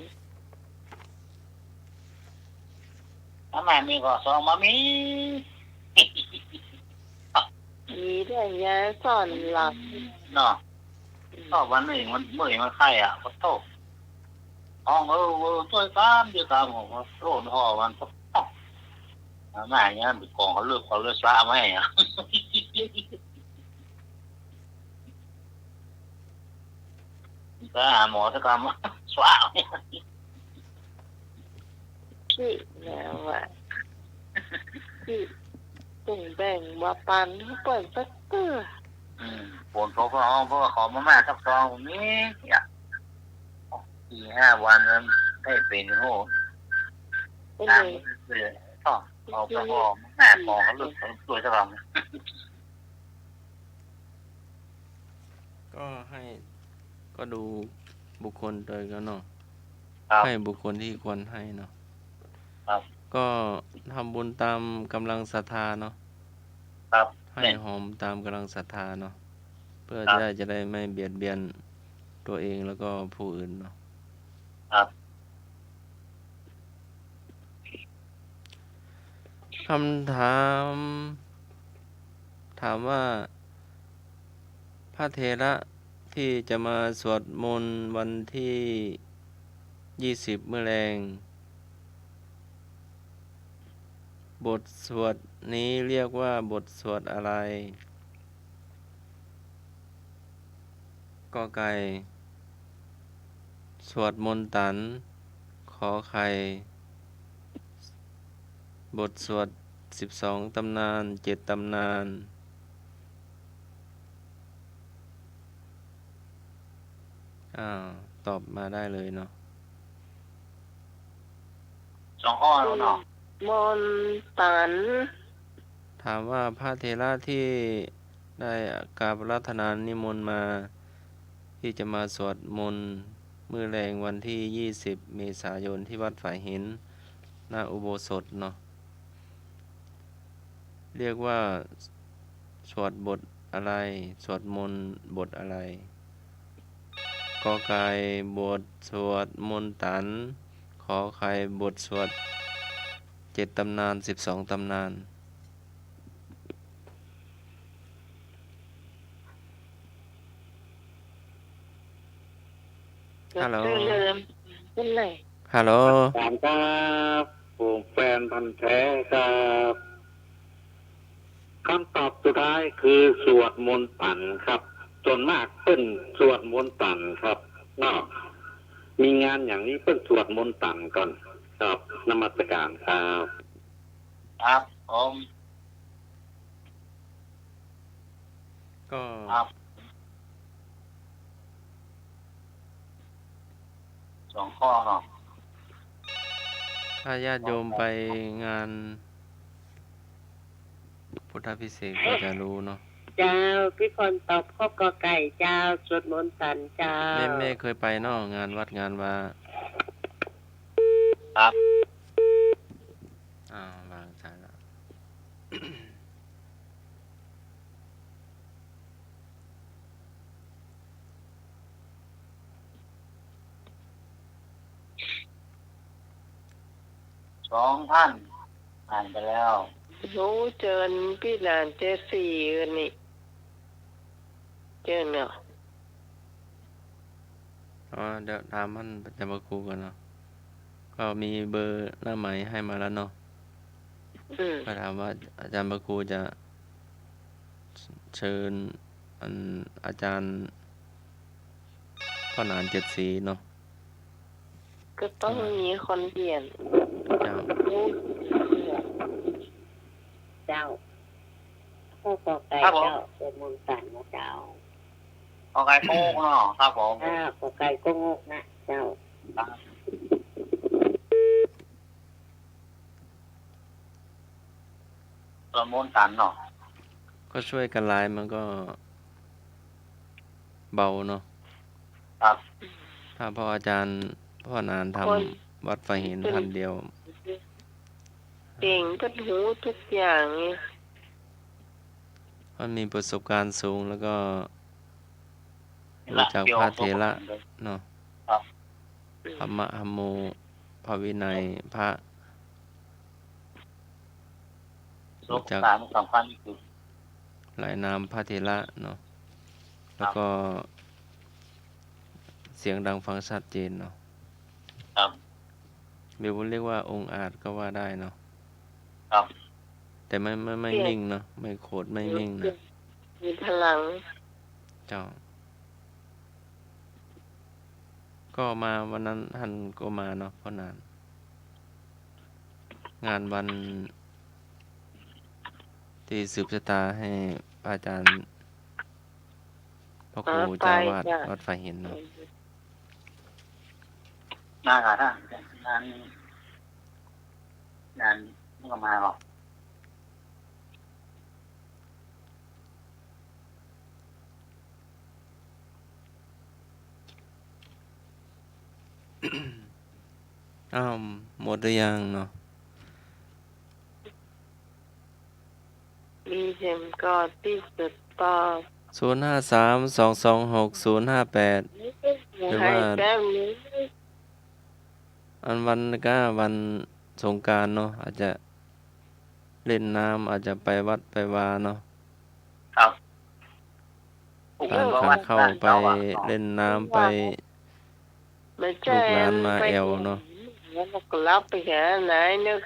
ถ้ามามีก็สองมามี มีเรื่องยาซ่อนหลัก เนาะก็วันหนึ่งมันเมื่อยมันไข้อ่ะก็โตห้องช่วยกันเดียวกันผมก็โตห่อมันก็แม่เงี้ยเป็นกองเขาเลือกซะไหมอ่ะ ก็หาหมอสักคำสว้าว ที่แล้วอ่ะที่ตุ่งแบ่งว่าปันเขาเปิดสักเตื้อ ปวดท้องเพราะว่าขอมาม่าสักซองผมนี้เนี่ย4-5 วันแล้วให้เป็นโห เป็น ตาม เลย เลยต่อเอาไปพอแม่พอเขาเลือกช่วยสักคำ ก็ให้ก็ดูบุคคลโดยกันเนาะ ครับ ให้บุคคลที่ควรให้เนาะ ครับ ก็ทำบุญตามกำลังศรัทธาเนาะ ครับ ให้หอมตามกำลังศรัทธาเนาะเพื่อ ครับ จะได้ไม่เบียดเบียนตัวเองแล้วก็ผู้อื่นเนาะ ครับ คำถามว่าพระเถระที่จะมาสวดมนต์วันที่20มื้อแลงบทสวดนี้เรียกว่าบทสวดอะไรกอไก่สวดมนต์ตันขอไข่บทสวด12ตำนาน7ตำนานตอบมาได้เลยเนาะ 2 ข้อแล้วเนาะ มนตัน ถามว่าพระเถระที่ได้กราบอาราธนานิมนต์มาที่จะมาสวดมนต์มื้อแรงวันที่20เมษายนที่วัดฝ่ายหินหน้าอุโบสถเนาะเรียกว่าสวดบทอะไรสวดมนต์บทอะไรกอไก่บทสวดมนต์ตันขอไข่บทสวด7ตำนาน12ตำนานฮัลโหล เริ่มเป็นไร ฮัลโหล ถามครับผมแฟนพันธุ์แท้ครับคำตอบสุดท้ายคือสวดมนต์ตันครับส่วนมากเพิ่นสวดมนต์ตันครับเนาะมีงานอย่างนี้เพิ่นสวดมนต์ตันก่อนครับนมัสการครับ ครับผม ก็ ครับ 2 ข้อเนาะ ถ้าญาติโยมไปงานพุทธพิเศษกก็จะรู้เนาะ เจ้าพี่พรตอบข้อกอไก่เจ้าสวดมนต์ตันเจ้า แม่เคยไปเนาะงานวัดงานว่า ครับ วางสายแล้ว 2 ท่านอ่านไปแล้ว รู้เจินพี่หลานเจสี่กันนี่เจินเนาะ เดี๋ยวถามท่านอาจารย์พระครูกันเนาะก็มีเบอร์หน้าไหมให้มาแล้วเนาะ ก็ถามว่าอาจารย์พระครูจะเชิญอาจารย์พ่อหนาน7 สีเนาะ ก็ต้องมีคนเปลี่ยน เจ้า เจ้าข้อกอไก่ ครับผม เจ้าสวดมนต์ตันนะเจ้า ขอไก่โค้งเนาะครับผม กอไก่ก็งกนะเจ้า สวดมนต์ตันเนาะ ก็ช่วยกันไลน์มันก็ เบาเนาะ ครับ ถ้าพ่ออาจารย์พ่อนานทำวัดไฟหินท่านเดียว เก่งก็หูทุกอย่างนี่ มันมีประสบการณ์สูงแล้วก็รู้จักพระเถระเนาะ ครับ ธรรมะธรรมโมพระวินัยพระ รู้จักการสำคัญที่สุด หลายนามพระเถระเนาะแล้วก็เสียงดังฟังชัดเจนเนาะ ครับ เดี๋ยวเรียกว่าองค์อาจก็ว่าได้เนาะ ครับ แต่ไม่นิ่งเนาะไม่โคตรไม่นิ่งนะ มีพลัง เจ้า ก็มาวันนั้นท่านก็มาเนาะเพราะนาน งานวันที่สืบชะตาให้อาจารย์พระครูเจ้าวาดวัดไฟหินเนาะ งานอะไรงานไม่ก็มาหรอก อ้าวหมดหรือยังเนาะ มีเข็มกอดที่สุดตอบ 053226058 หรือว่า ให้แต้มนี้ อันวันก็วันสงกรานต์เนาะอาจจะเล่นน้ำอาจจะไปวัดไปวาเนาะ ครับ ทานข้าวเข้าไปเล่นน้ำไป ไม่ใช่ ลูกหลานมาแอวเนาะ แล้วก็รับไปหาไหนนึก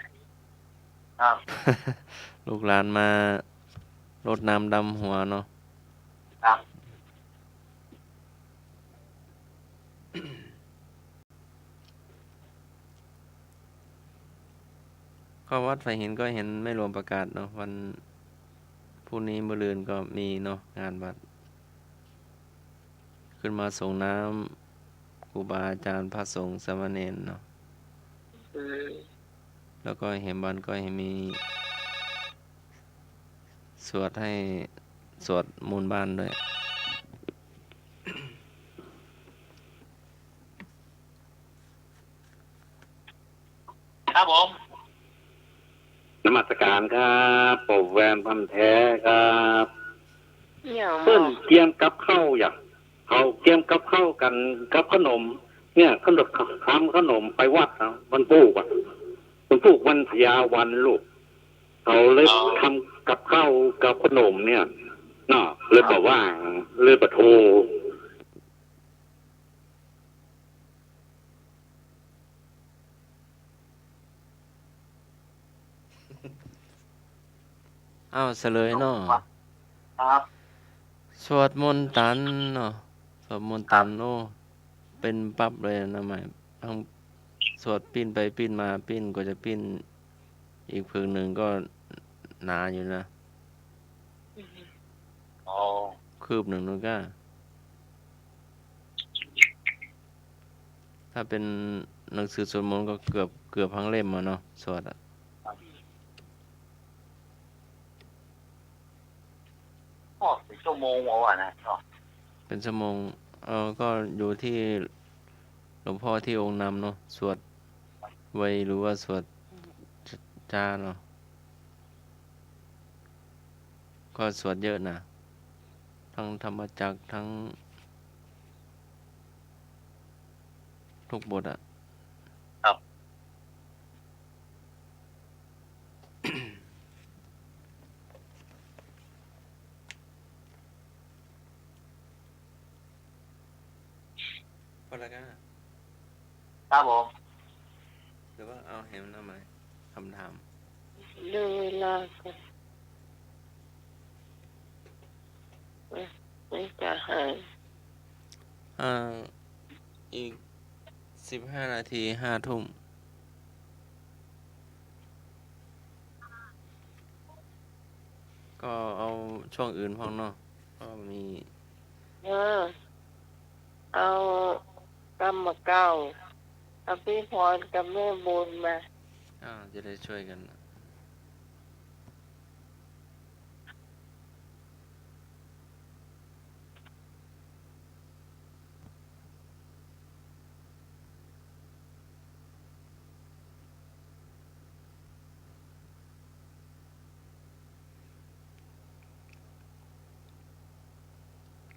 ครับ ลูกหลานมารดน้ำดำหัวเนาะ ครับ ก็วัดไฟหินก็เห็นไม่รวมประกาศเนาะวันพรุ่งนี้มะรืนก็มีเนาะงานวัด ขึ้นมาส่งน้ำครูบาอาจารย์พระสงฆ์สามเณรเนาะ แล้วก็เห็นวันก็เห็นมีสวดให้สวดมูลบ้านด้วย ครับผม นมัสการครับผมแวนพันธุ์แท้ครับ อย่าง เพิ่นเกียมกับข้าวอย่างเขาเกียมกับข้าวกันกับขนม เนี่ยขนมทำขนมไปวัดนะมันปลูกอ่ะมันปลูกวันพยาวันลูกเขาเลยทำกับข้าวกับขนมเนี่ยเนาะเลยบอกว่าเลยปะโท อ้าวเฉลยเนาะ ครับ สวดมนต์ตันเนาะสวดมนต์ตันโอ้เป็นปั๊บเลยนะหมายทั้งสวดปิ้นไปปิ้นมาปิ้นก็จะปิ้นอีกพึงหนึ่งก็หนาอยู่นะ อ๋อ คืบหนึ่งนู่นก็ ถ้าเป็นหนังสือสวดมนต์ก็เกือบทั้งเล่มอะเนาะสวดอะ อ๋อเป็นชั่วโมงวะนะเนาะ เป็นชั่วโมงก็อยู่ที่หลวงพ่อที่องค์นำเนาะสวดไวหรือว่าสวดจ้าเนาะก็สวดเยอะนะทั้งธรรมจักรทั้งทุกบทอะ พอแล้วก็ ครับผม หรือว่าเอาเห็นทำไมคำถาม ดูเวลากันไม่จะหาย อีก15 นาที5 ทุ่มก็เอาช่วงอื่นพ้องเนาะก็มี เอากรรมเก้าอภิพรกับแม่บุญมา จะได้ช่วยกัน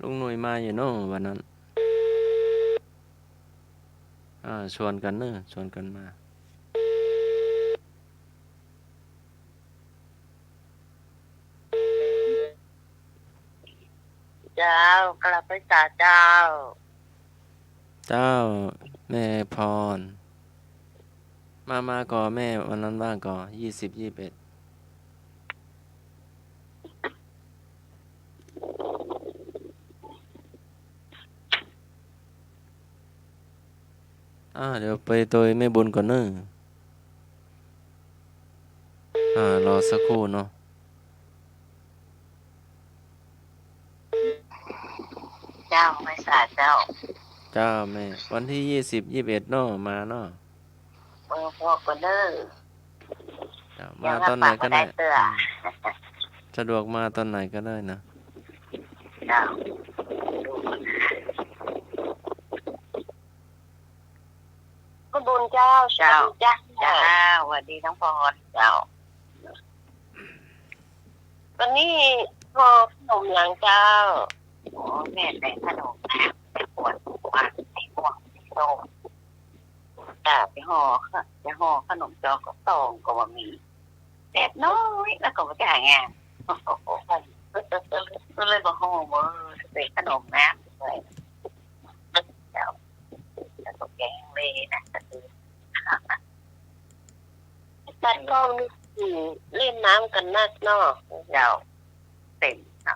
ลุงหนุ่ยมาอยู่เนาะวันนั้นชวนกันเนอะชวนกันมาเจ้ากลับไปจ่าเจ้า เจ้าแม่พรมาก่อแม่วันนั้นว่างก่อ20-21เดี๋ยวไปตัวแม่บุญก่อนเนอะรอสักครู่เนาะเจ้าไม่สาเจ้าแม่วันที่20-21เนาะมาเนาะพวกกันเด้อมาตอนไหนก็ได้สะดวกมาตอนไหนก็ได้นะเจ้าคุณบุญเจ้าเจ้าสวัสดีทั้งพรเจ้าวันนี้พอขนมหลังเจ้าแม่แต่ขนมนะไปปวดปากไปห่วงไปโซ่ไปห่อขนมจอกก็ตองก็ว่ามีแต่น้อยแล้วก็ไม่จ่ายงานก็เลยบอกห่อมือเป็นขนมน้ำเลยเจ้าแล้วก็แกงเลยนะตัดกล้องนี่เล่นน้ำกันนักเนาะเจ้าเต็มนะ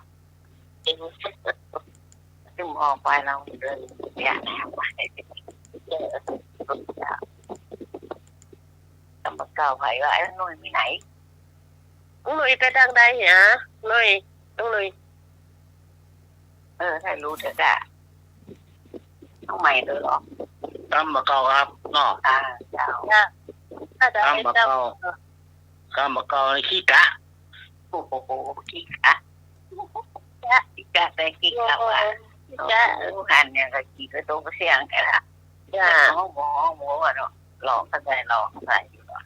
ซึ่งออกไปเราเดินเสียน้ำไปกำลังเก่าไผ่ว่าไอ้หน่วยมีไหนหน่วยไปทางใดเหรอหน่วยให้รู้เถอะจ้ะต้องใหม่เลยหรอตำมะเกาครับเนาะเจ้าตำมะเกาในขี้กะโอ้โหขี้กะแต่ขี้กะว่าหันเนี่ยก็ขี้ก็โตก็เสียงแกละหมอว่าเนาะหลอกกันได้หลอกใส่อยู่ก่อน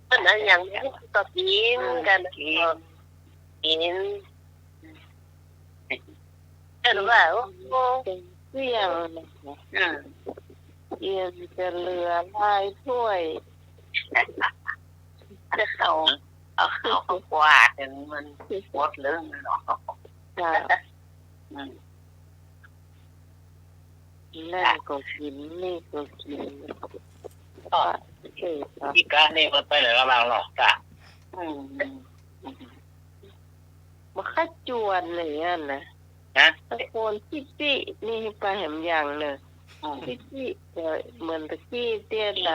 มันอะไรอย่างนี้ก็กินกันกินเห็นว่าโอ้เสี่ยงเอียนจะเรือลายถ้วยจะเขากวาดถึงมันหมดเรื่องเนาะนั่นก็กินนี่ก็กินขี้กะนี่มันไปไหนระบางหรอกจ้ะมาคัดจวนเลยนะตะโกนจี้นี่ไปแหมอย่างเลยจี้เหมือนตะกี้เตี้ยตา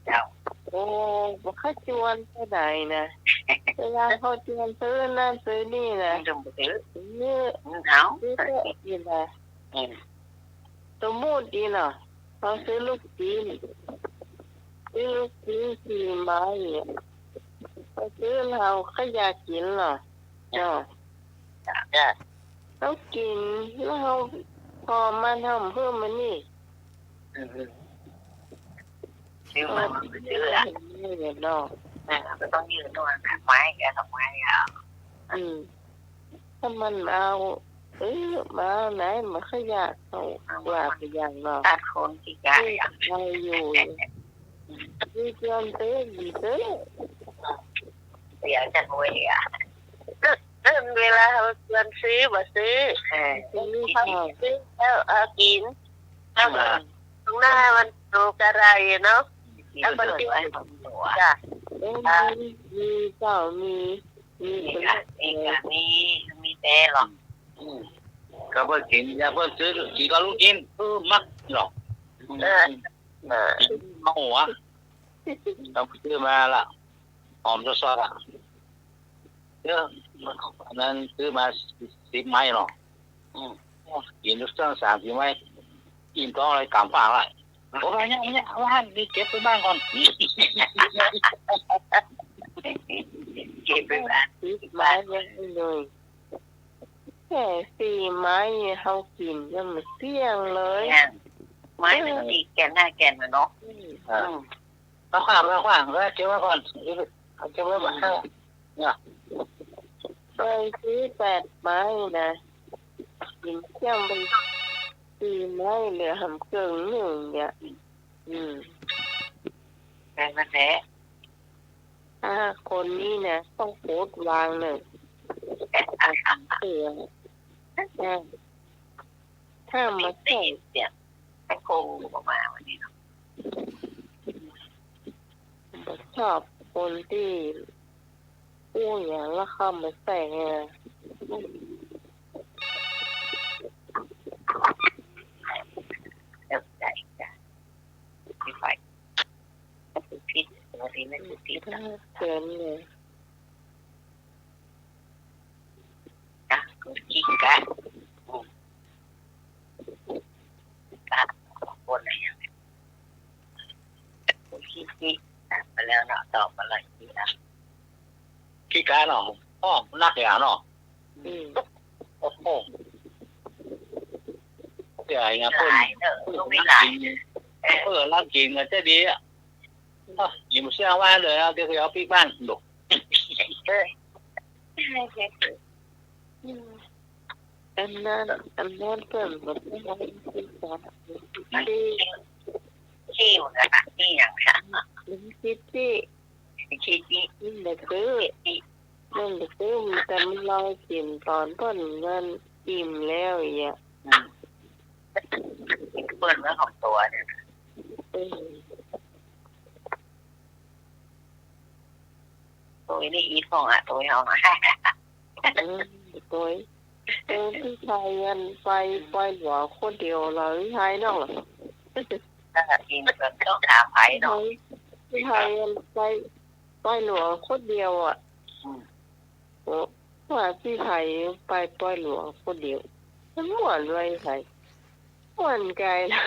เจ้าโอ้มาคัดจวนไปไหนนะเวลาเขาจวนซื้อนั่นซื้อนี่นะเนี่ยซื้อดีนะตัวมูดดีเนาะเขาซื้อลูกจีน4 ไม้เขาซื้อเราเขาอยากกินเหรอเนาะเขากินแล้วเขาพอมาทำเพิ่มมันนี่ซื้อมาซื้ออะเนาะก็ต้องยืนตัวไม้แกทำไมถ้ามันเอามาไหนมาขยะเขาว่าไปอย่างเนาะตัดคนที่กายอะไรอยู่ดีเกินเต้ดีเต้เดี๋ยวจะรวยอ่ะเวลาเขาเกินซื้อมาซื้อเขาซื้อแล้วกินแล้วตรงหน้ามันดูกระไรเนาะแล้วมันกินจ้ะมีเจ้ามีแต่หรอกก็เพิ่งกินอย่าเพิ่งซื้อกี่ก็รู้กินมักหรอกมาหัวเราซื้อมาละหอมซอสอ่ะเยอะนั้นซื้อมา10 ไม้หรอกกินสัก3-4 ไม้กินก็อะไรกำปากละโอ้ยเนี่ยว่านี่เก็บไปบ้านก่อนเก็บไปบ้านไม้ยังเลยแค่4 ไม้เขากินยังไม่เสี่ยงเลยไม้มันตีแกนหน้าแกนเนาะมาขวางแล้วเก็บไว้ก่อนเก็บไว้บ้านเนี่ย ไปซื้อ8 ไม้นะกินเที่ยงไป4 ไม้เหลือหำเกิงหนึ่งเนี่ยแต่มาแท้คนนี้นะต้องโพสต์วางเลยเสือถ้ามาใส่เสียให้โคออกมาวันนี้เนาะ ชอบคนที่อ้วนอย่างแล้วเข้ามาใส่ไงใจจ้ะไม่ไปก็คือพิษบางทีไม่คือพิษนะ เกินเลย จ้ะคือขี้กะคนอะไรอย่างเงี้ยขี้มาแล้วเนาะตอบอะไรนี่นะ ขี้การเนาะนักอย่างเนาะโอ้โหเดี๋ยวไอ้เงี้ยเพิ่นร่างกินกันจะดีอ่ะยิมเสียงว่าเลยนะเดี๋ยวเอาปีกบ้านดุอันนั้นเพิ่มแบบไม่ได้ที่สอนที่อยู่นะคะที่อย่างฉันอ่ะคิดที่นี่เด็กซื้อนั่นเด็กซื้อมีแต่มันลอยกินตอนต้นเงินอิ่มแล้วอย่างเงี้ยเปิดเรื่องของตัวเนี่ยตัวนี้อีทของอ่ะตัวเอามาตัวที่ชายเงินไปหัวคนเดียวเราใช้นอกหรอถ้ากินก็ต้องถามไผ่เนาะที่ชายเงินไปหลวงคนเดียวอ่ะว่าพี่ไทยไปหลวงคนเดียวมันหมดเลยไทยหมดไกลนะ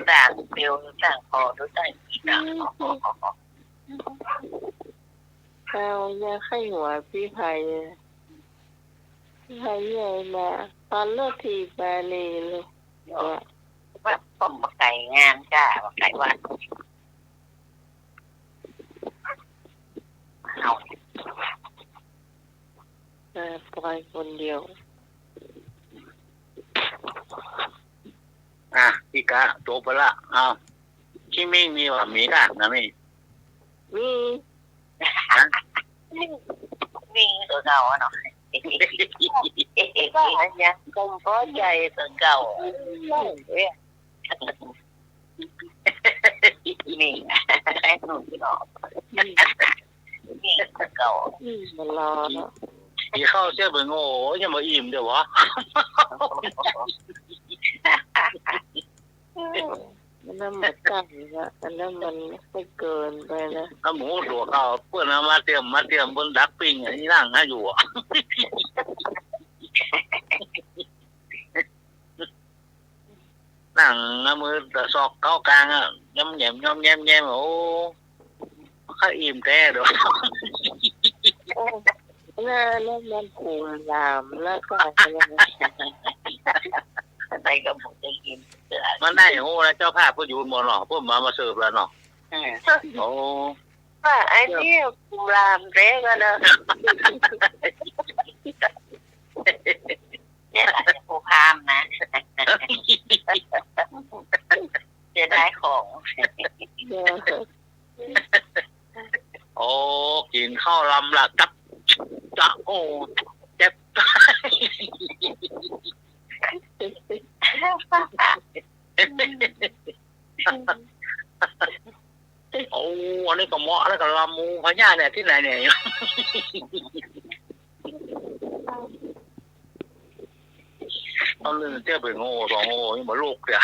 ต่างเดียวต่างพอด้วยต่างอีกนะเอาเนี่ยไข้หัวพี่ไทยใหญ่มาตอนเลิกทีแบลีเลยว่าผมมาไก่งานจ้ามาไก่วันเอาปล่อยคนเดียวพี่กะจบไปละที่ไม่มีว่ามีได้นะมีตัวเก่าเนาะว่าเนี่ยคงพอใจตัวเก่านี่ไอ้หนุ่มที่บอกนี่ตัวเก่ามันรอเนาะอีเข้าเสียไปโง่ยังมาอิ่มเดี๋ยววะมันน้ำมันกันนะอันนั้นมันไม่เกินไปนะถ้าหมูตัวเขาเพื่อนมาเตรียมบนดักปิ้งอย่างนี้นั่งนะอยู่นั่งมือตะซอกเก้ากลางย้ำแย้มโอ้ข้าอิ่มแท้เด้อแล้วมันผูกยามแล้วก็อะไรก็ผมจะกินมันได้โอ้แล้วเจ้าภาพก็อยู่หมดหรอพวกมาเสิร์ฟแล้วเนาะโอ้ว่าไอ้ที่รามเร่กันนะเนี่ยแหละผู้พามนะจะได้ของโอ้กินข้าวลำละจับจะโอ้เจ็บโอ้อันนี้ก็เหมาะแล้วก็ลำมูพญาเนี่ยที่ไหนเนี่ยเอาเรื่องเจ้าไปโง่สองโง่ยังมาลูกเนี่ย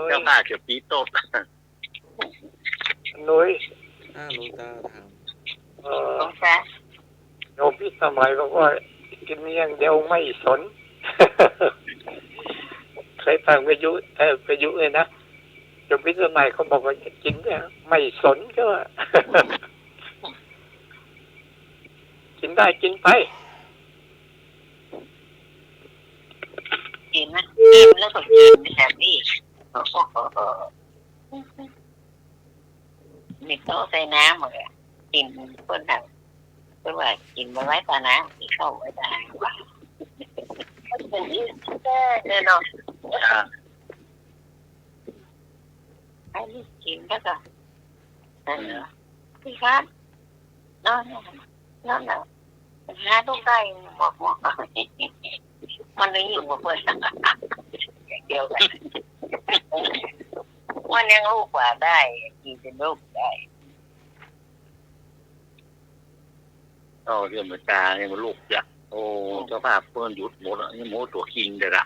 เจ้าข้าเก็บปีโต๊ดนุ้ยลุงตาถามโยมพี่สมัยบอกว่ากินอย่างเดียวไม่สนเคยฟังวิทยุเลยนะโยมพี่สมัยเขาบอกว่ากินเนี่ยไม่สนก็กินได้กินไปกินนะกินแล้วก็กินแบบนี้นี่ต้องใส่น้ำหมดเลยกินเพื่อนทำ เป็นว่ากินมาไว้ตานะที่เข้าไว้ตาว่าเป็นที่แค่เนี่ยเนาะไอ้นี่กินก็จะพี่ครับนอนนอนแล้วหาลูกได้บอกมันเลยอยู่กับเพื่อนเดียวกันมันยังลูกกว่าได้กินเป็นลูกได้เรื่องมันตาเนี่ยมันลูกจ้ะโอ้เจ้าภาพเพิ่นหยุดหมดอ่ะนี่โมตัวคิงเด้อละ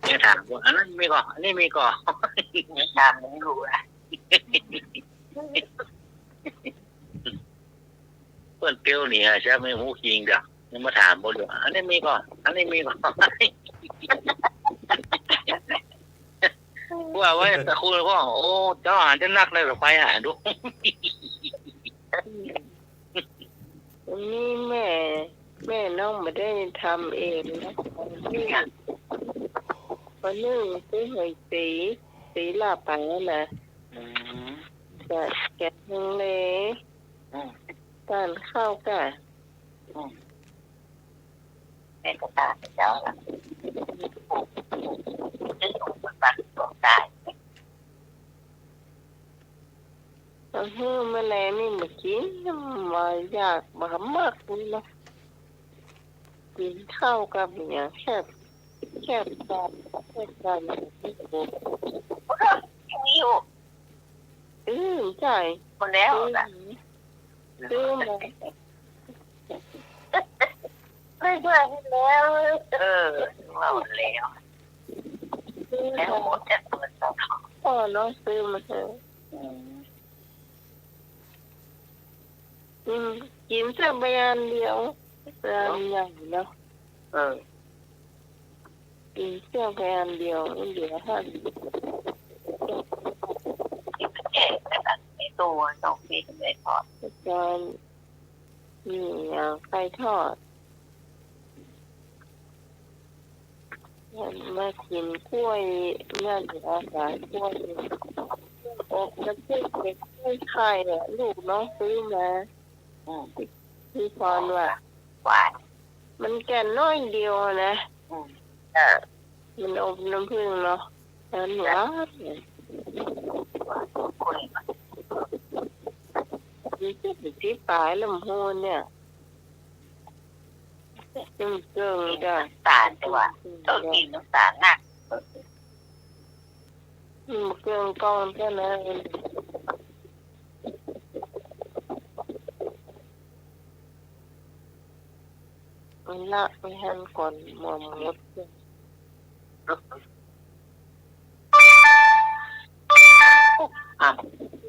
เนี่ยถามว่าอันนั้นมีก่อนอันนี้มีก่อนไม่ถามไม่รู้อ่ะเพิ่นเปรี้ยวเนี่ยใช่ไหมหมูคิงเด้อนี่มาถามบ่เด้ออันนี้มีก่อนอันนี้มีก่อนว่าไว้แต่คุณก็โอ้เจ้าอาหารจะนักเลยหรอไปหาดูนี่แม่น้องไม่ได้ทำเองนะวันนึงซื้อหอยสีลาปังนะจะแกะทงเลยการข้าวกันแม่ก็ตาเจ้าละจะส่งมาตัดตัวได้แม่แรงนี่มากินมาอยากมามากเลยนะกินข้าวกับอย่างแค่ตอนที่โบมีอยู่ใช่คนแล้วนะซื้อมาไม่ด้วยแล้วเราแล้วแล้วหมดจะเปิดแล้วพ่อน้องซื้อมาเถอะกินสักใบอันเดียวใหญ่เนาะกินเสื้อใบอันเดียวเหลือตัวสองปีกันเลยทอดจานนี่ไก่ทอดมากินกล้วยน่าจะอาหารกล้วยอกน้ำพริกเด็กกล้วยไข่ลูกน้องซื้อมาพี่พรว่าหวานมันแก่น้อยเดียวนะมันอบน้ำผึ้งเนาะหวานมีจุดที่ปลายลำโพงเนี่ยเกิงจ้ะตาลแต่ว่าต้องกินน้ำตาลนักเกิงก้อนแค่นั้นมันละไปหันก่อนหมด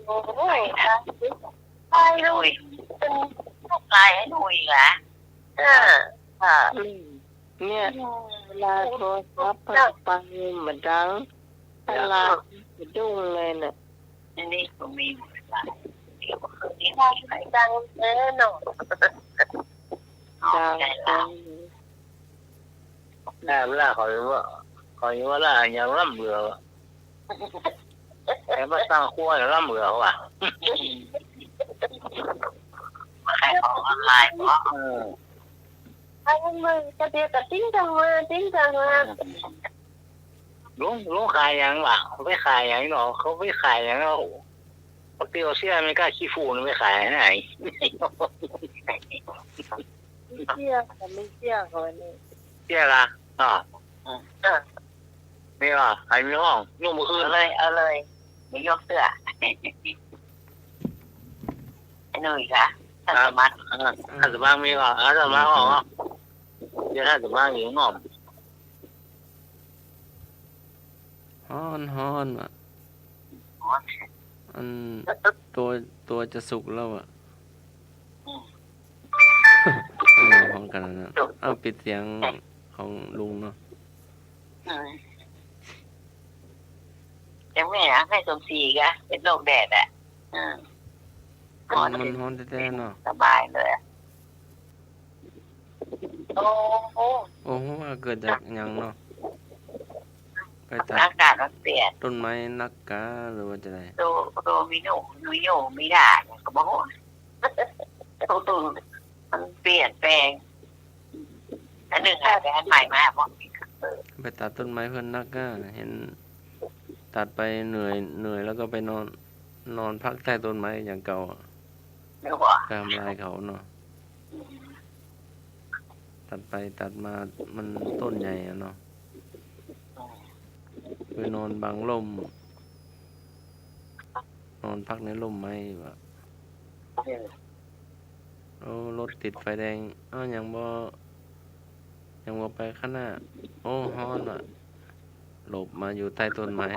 โอ้ยไปลุยเป็นลูกลายให้ลุยเหรอเนี่ยเวลาโทรศัพท์ไปเหมือนดังตลาดดุ้งเลยน่ะนี่ก็มีหมดละเดี๋ยวคืนนี้ได้ไหมดังแน่นอนดังได้เวลาเขาว่าละอย่างร่ำเบื่อแต่มาตั้งขั้วอย่างร่ำเบื่อว่ะมาขายของออนไลน์เพราะไอ้มึงจะเดียวกับติ้งจังมาลุงขายอย่างวะเขาไม่ขายอย่างเนาะเขาไม่ขายอย่างเนาะปกติเขาเชื่อไม่กล้าขี้ฟูไม่ขายไหนเชี่ยแต่ไม่เชี่ยเขาเนี่ยเชื่อละนี่ล่ะใครมีห้องยุ่งเมื่อคืนเอาเลยไม่ยกเสื้อไอ้หนุ่ยคะท่านสมัครมีก่อนท่านสมัครห้องเดี๋ยวท่านสมัครอยู่ห้องฮ้อนว่ะอันตัวจะสุกแล้วอ่ะพร้อมกันนะเอาปิดเสียงของลุงเนาะยังไม่ให้สมศรีกะเป็นโรคแดดอ่ะมันฮ้อนแท้ๆเนาะสบายเลยโอ้โหว่าเกิดจากหยังเนาะ ไปตัด อากาศมันเปลี่ยน ต้นไม้นักกาหรือว่าจะได โดมิโนไม่ได้ก็บอกว่าตัวมันเปลี่ยนแปลงอันหนึ่งอะแต่อันใหม่มาบอก ไปตัดต้นไม้เพื่อนนักกาเห็นตัดไปเหนื่อยแล้วก็ไปนอนพักใต้ต้นไม้อย่างเก่า ไม่ว่า การทำลายเขาเนาะตัดไปตัดมามันต้นใหญ่อะเนาะไปนอนบังร่มนอนพักในร่มไม้ว่ะโอ้รถติดไฟแดงยังบ่ไปข้างหน้าโอ้ฮ้อนอ่ะหลบมาอยู่ใต้ต้นไม้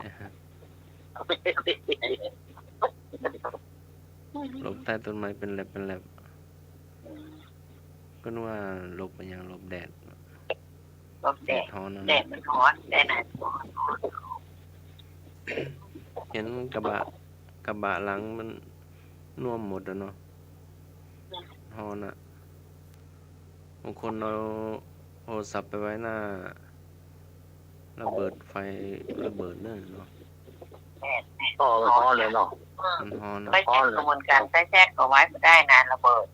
หลบใต้ต้นไม้เป็นแลบก็นึกว่าหลบไปยังหลบแดด รถแดด ฮ้อนนะ แดดมันร้อนแดดน่ะ เห็นกระบะหลังมันน่วมหมดอะเนาะฮ้อนอ่ะบางคนเอาโทรศัพท์ไปไว้หน้าระเบิดไฟระเบิดเนี่ยเนาะ ก็มันร้อนเลยเนาะ มันฮ้อนอะ ไม่ใช่กระบวนการแทรกเอาไว้ไม่ได้นะระเบิด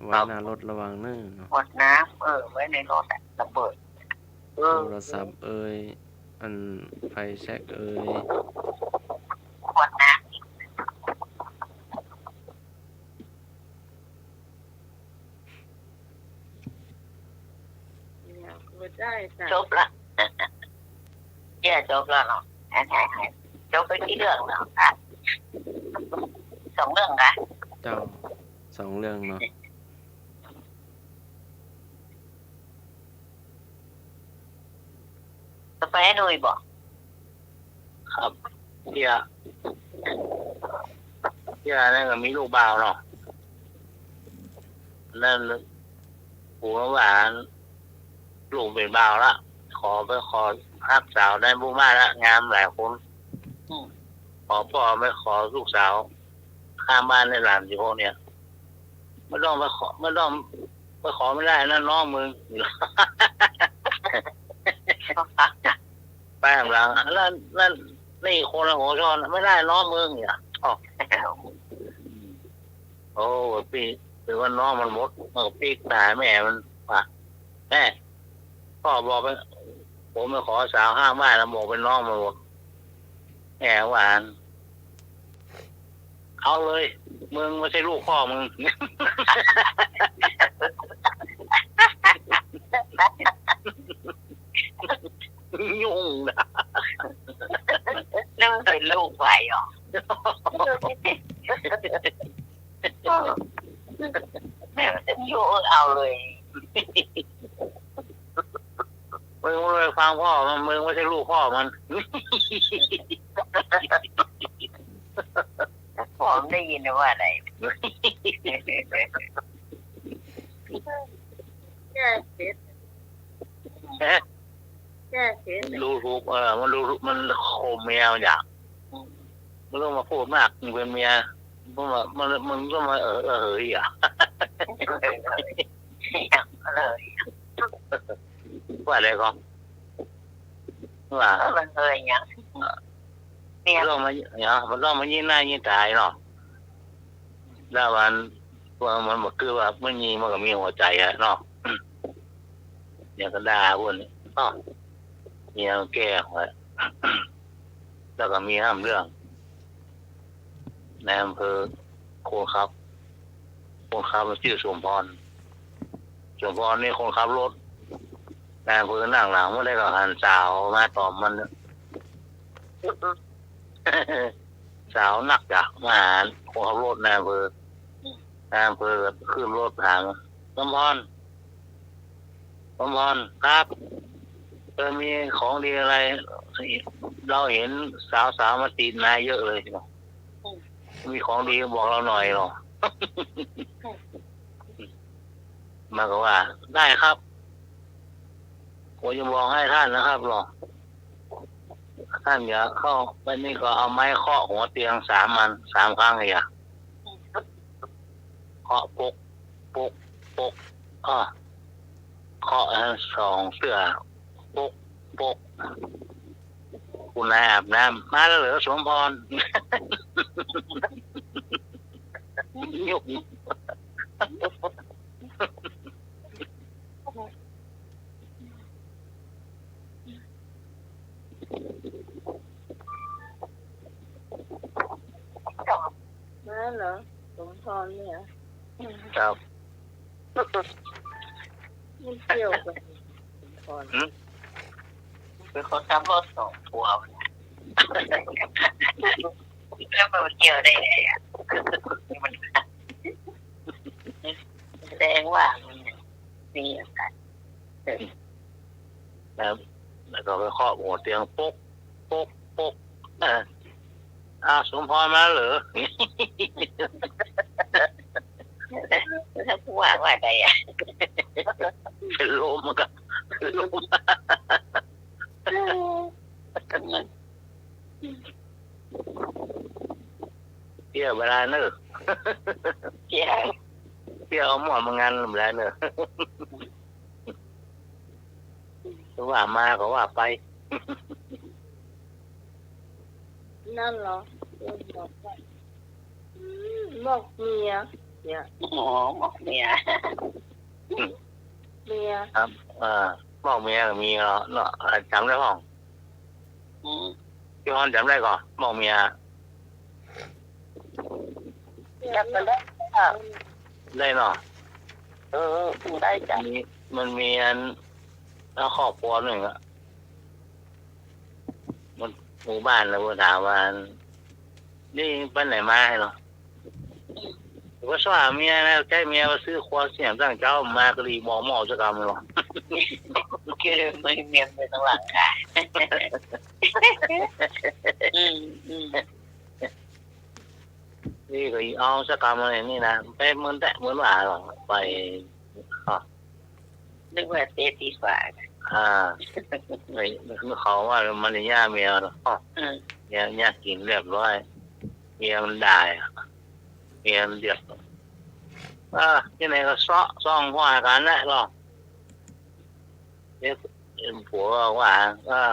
ไว้หน้ารถระวังเน้อเนาะ หมดน้ำไว้ในรถระเบิด โทรศัพท์อันไฟแช็กขวดน้ จบละจบแล้วเนาะจบไปที่เรื่องเนาะค่ะสองเรื่องนะ เจ้า2 เรื่องเนาะ จะไปให้หน่วยบอก ครับเที่ยนั่นก็มีลูกบ่าวเนาะนั่นผัวหวานลูกเป็นบ่าวละขอฮักสาวได้บุ้มาละงามหลายคนขอพ่อไม่ขอลูกสาวข้ามบ้านในหลานสิพวกเนี่ยไม่ต้องไปขอไม่ได้นั่นน้องมึง ไปข้างหลังนั่นนี่คนละหัวช้อนไม่ได้น้องมึงเนี่ยโอ้ปีหรือว่าน้องมันมดมันก็ปีกตายแม่มันป่ะแม่พ่อบอกไปผมไปขอสาวห้างบ้านแล้วบอกเป็นน้องมันหมดแหมหวานเอาเลยมึงไม่ใช่ลูกพ่อมึง ยุ่งนะ นั่งเป็นลูกไหวเหรอแม่จะโยเอาเลย มึงเลยฟังพ่อมันมึงไม่ใช่ลูกพ่อมัน ผมได้ยินว่าอะไรแก้เสร็จ ดูถูกมันดูมันข่มเมียมันอยากมันต้องมาพูดมากมึงเป็นเมียมึงก็มาอีกอ่ะ ว่าอะไรก็ว่า มันเลยยังเนี่ย มันต้องมายิงหน้ายิงตายเนาะแล้วมันบอกคือว่าไม่ยิงมันก็มีหัวใจอะเนาะอย่างกันด่าพวกนี้เมียแก้ไว้แล้วก็มีห้ามเรื่องในอำเภอโคนครับมันชื่อสมพรนี่คนขับรถในอำเภอนั่งหลังไม่ได้ก็หันสาวมาตอมมัน สาวนักจากมาหาคนขับรถในอำเภอขึ้นรถถามสมพรครับมีของดีอะไรเราเห็นสาวมาตีนนายเยอะเลยมีของดีบอกเราหน่อยหรอ มาก็ว่าได้ครับผมจะบอกให้ท่านนะครับหรอท่านอย่าเข้าไปนี่ก็เอาไม้เคาะหัวเตียง3 ครั้งเลยเคาะปกเคาะ2 เสื้อปก คุณนายอาบน้ำมาแล้วเหรอสมพรยุก มาเหรอสมพรเนี่ย ครับ ไม่เกี่ยวกับสมพร เป็นคนขับรถส่งผัวแล้วมันเกี่ยวได้ไงอ่ะมันแสดงว่ามันมีอะไรแล้วก็ไปเคาะหัวเตียงปุ๊กปุ๊กปุ๊กสมพรมาเหรอถ้าผู้ว่าใดอ่ะเป็นลมมันก็เป็นลมเที่ยวเวลาเนอะเที่ยวเอาหมอนมางานเวลาเนอะว่ามาก็ว่าไปนั่นเหรอบอกเมียเนี่ยบอกเมีย เมีย ครับบอกเมียกับเมียเนาะจำได้ป่ะพี่ฮอนจำได้ก่อนบอกเมียจำได้ได้เนาะได้จ้ะมันมีอันแล้วครอบครัวหนึ่งอ่ะมันหมู่บ้านแล้วถามว่านี่ไปไหนมาให้เนาะว่าสว่าเมียนะใช้เมียมาซื้อควายเสียงตั้งเจ้ามากรีบอกหมอจะกรรมเลยหรอคือไม่เมียไปทั้งหลังค่ะนี่ก็เอาสักกรรมอะไรนี่นะไปเหมือนแต่เหมือนว่าหรอไปนึกว่าเตะตีฝ่าไม่เขาว่ามันย่าเมียหรอเนี่ยกินเรียบร้อยเมียมันได้เมียมันเดือดที่ไหนก็ซ่องว่ากันแหละหรอเนี่ยผัวว่า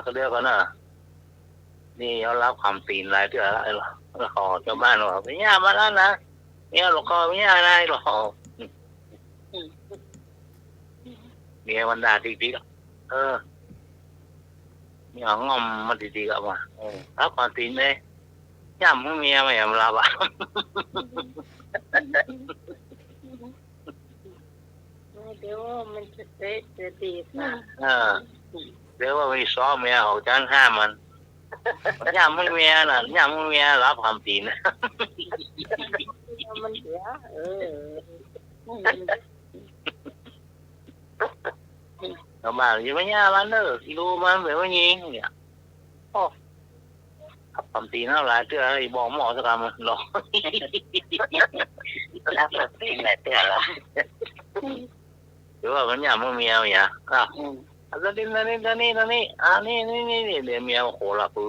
เขาเรียกกันนะนี่เขารับคำตีนรายเดือนอะไรหรอแล้วขอเจ้าบ้านหรอไม่ย่ามาแล้วนะเนี่ยหลอกคอไม่ย่าได้หรอเมียมันด่าดีๆเนี่ยงอมมันดีๆกับมารับความตีนเลยย่ำให้เมียไม่ยอมรับอ่ะเดี๋ยวมันจะดีนะเดี๋ยวว่ามีซ้อมเมียของฉันห้ามมันย่ำให้เมียน่ะย่ำให้เมียรับความตีนมันเสียเราบ้านอยู่ไม่ย่ามันเนอะดูมันแบบว่ายิงเนี่ยโอ้ขับความตีนเท่าไรเตือนไอ้บอกหมอสักคำมันหรอรับความตีนไหนเตือนละหรือว่ามันย่ำให้เมียเนี่ยตอนนี้นี่เดี๋ยวเมียโหละปื้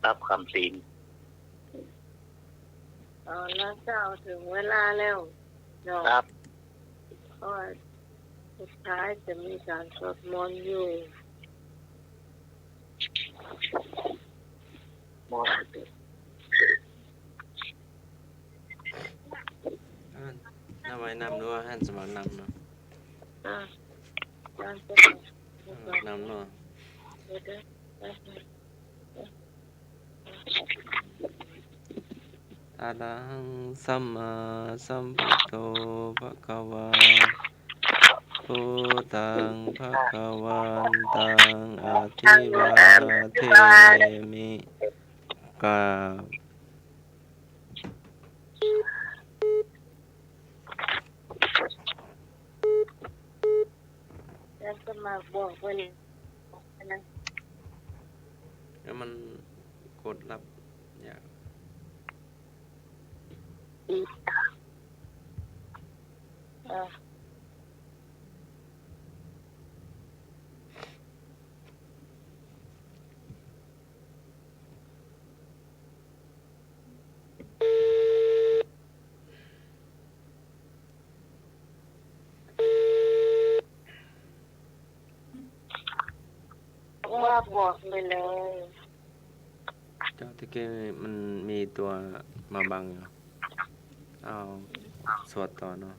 รับคำตีนแล้วเจ้าถึงเวลาแล้วเนาะครับก็สุดท้ายจะมีการสวดมนต์อยู่น้ำไว้นำด้วยหันสมัครนำเนาะนำเนาะอะระหังสัมมาสัมพุทโธภะคะวาพุทธังภะคะวันตังอะภิวาเทมิกาแล้วก็มาบอกว่านะแล้วมันกดรับอยาก บวกไปเลย เจ้าตะเกียมันมีตัวมาบังอยู่เอาสวดต่อเนาะ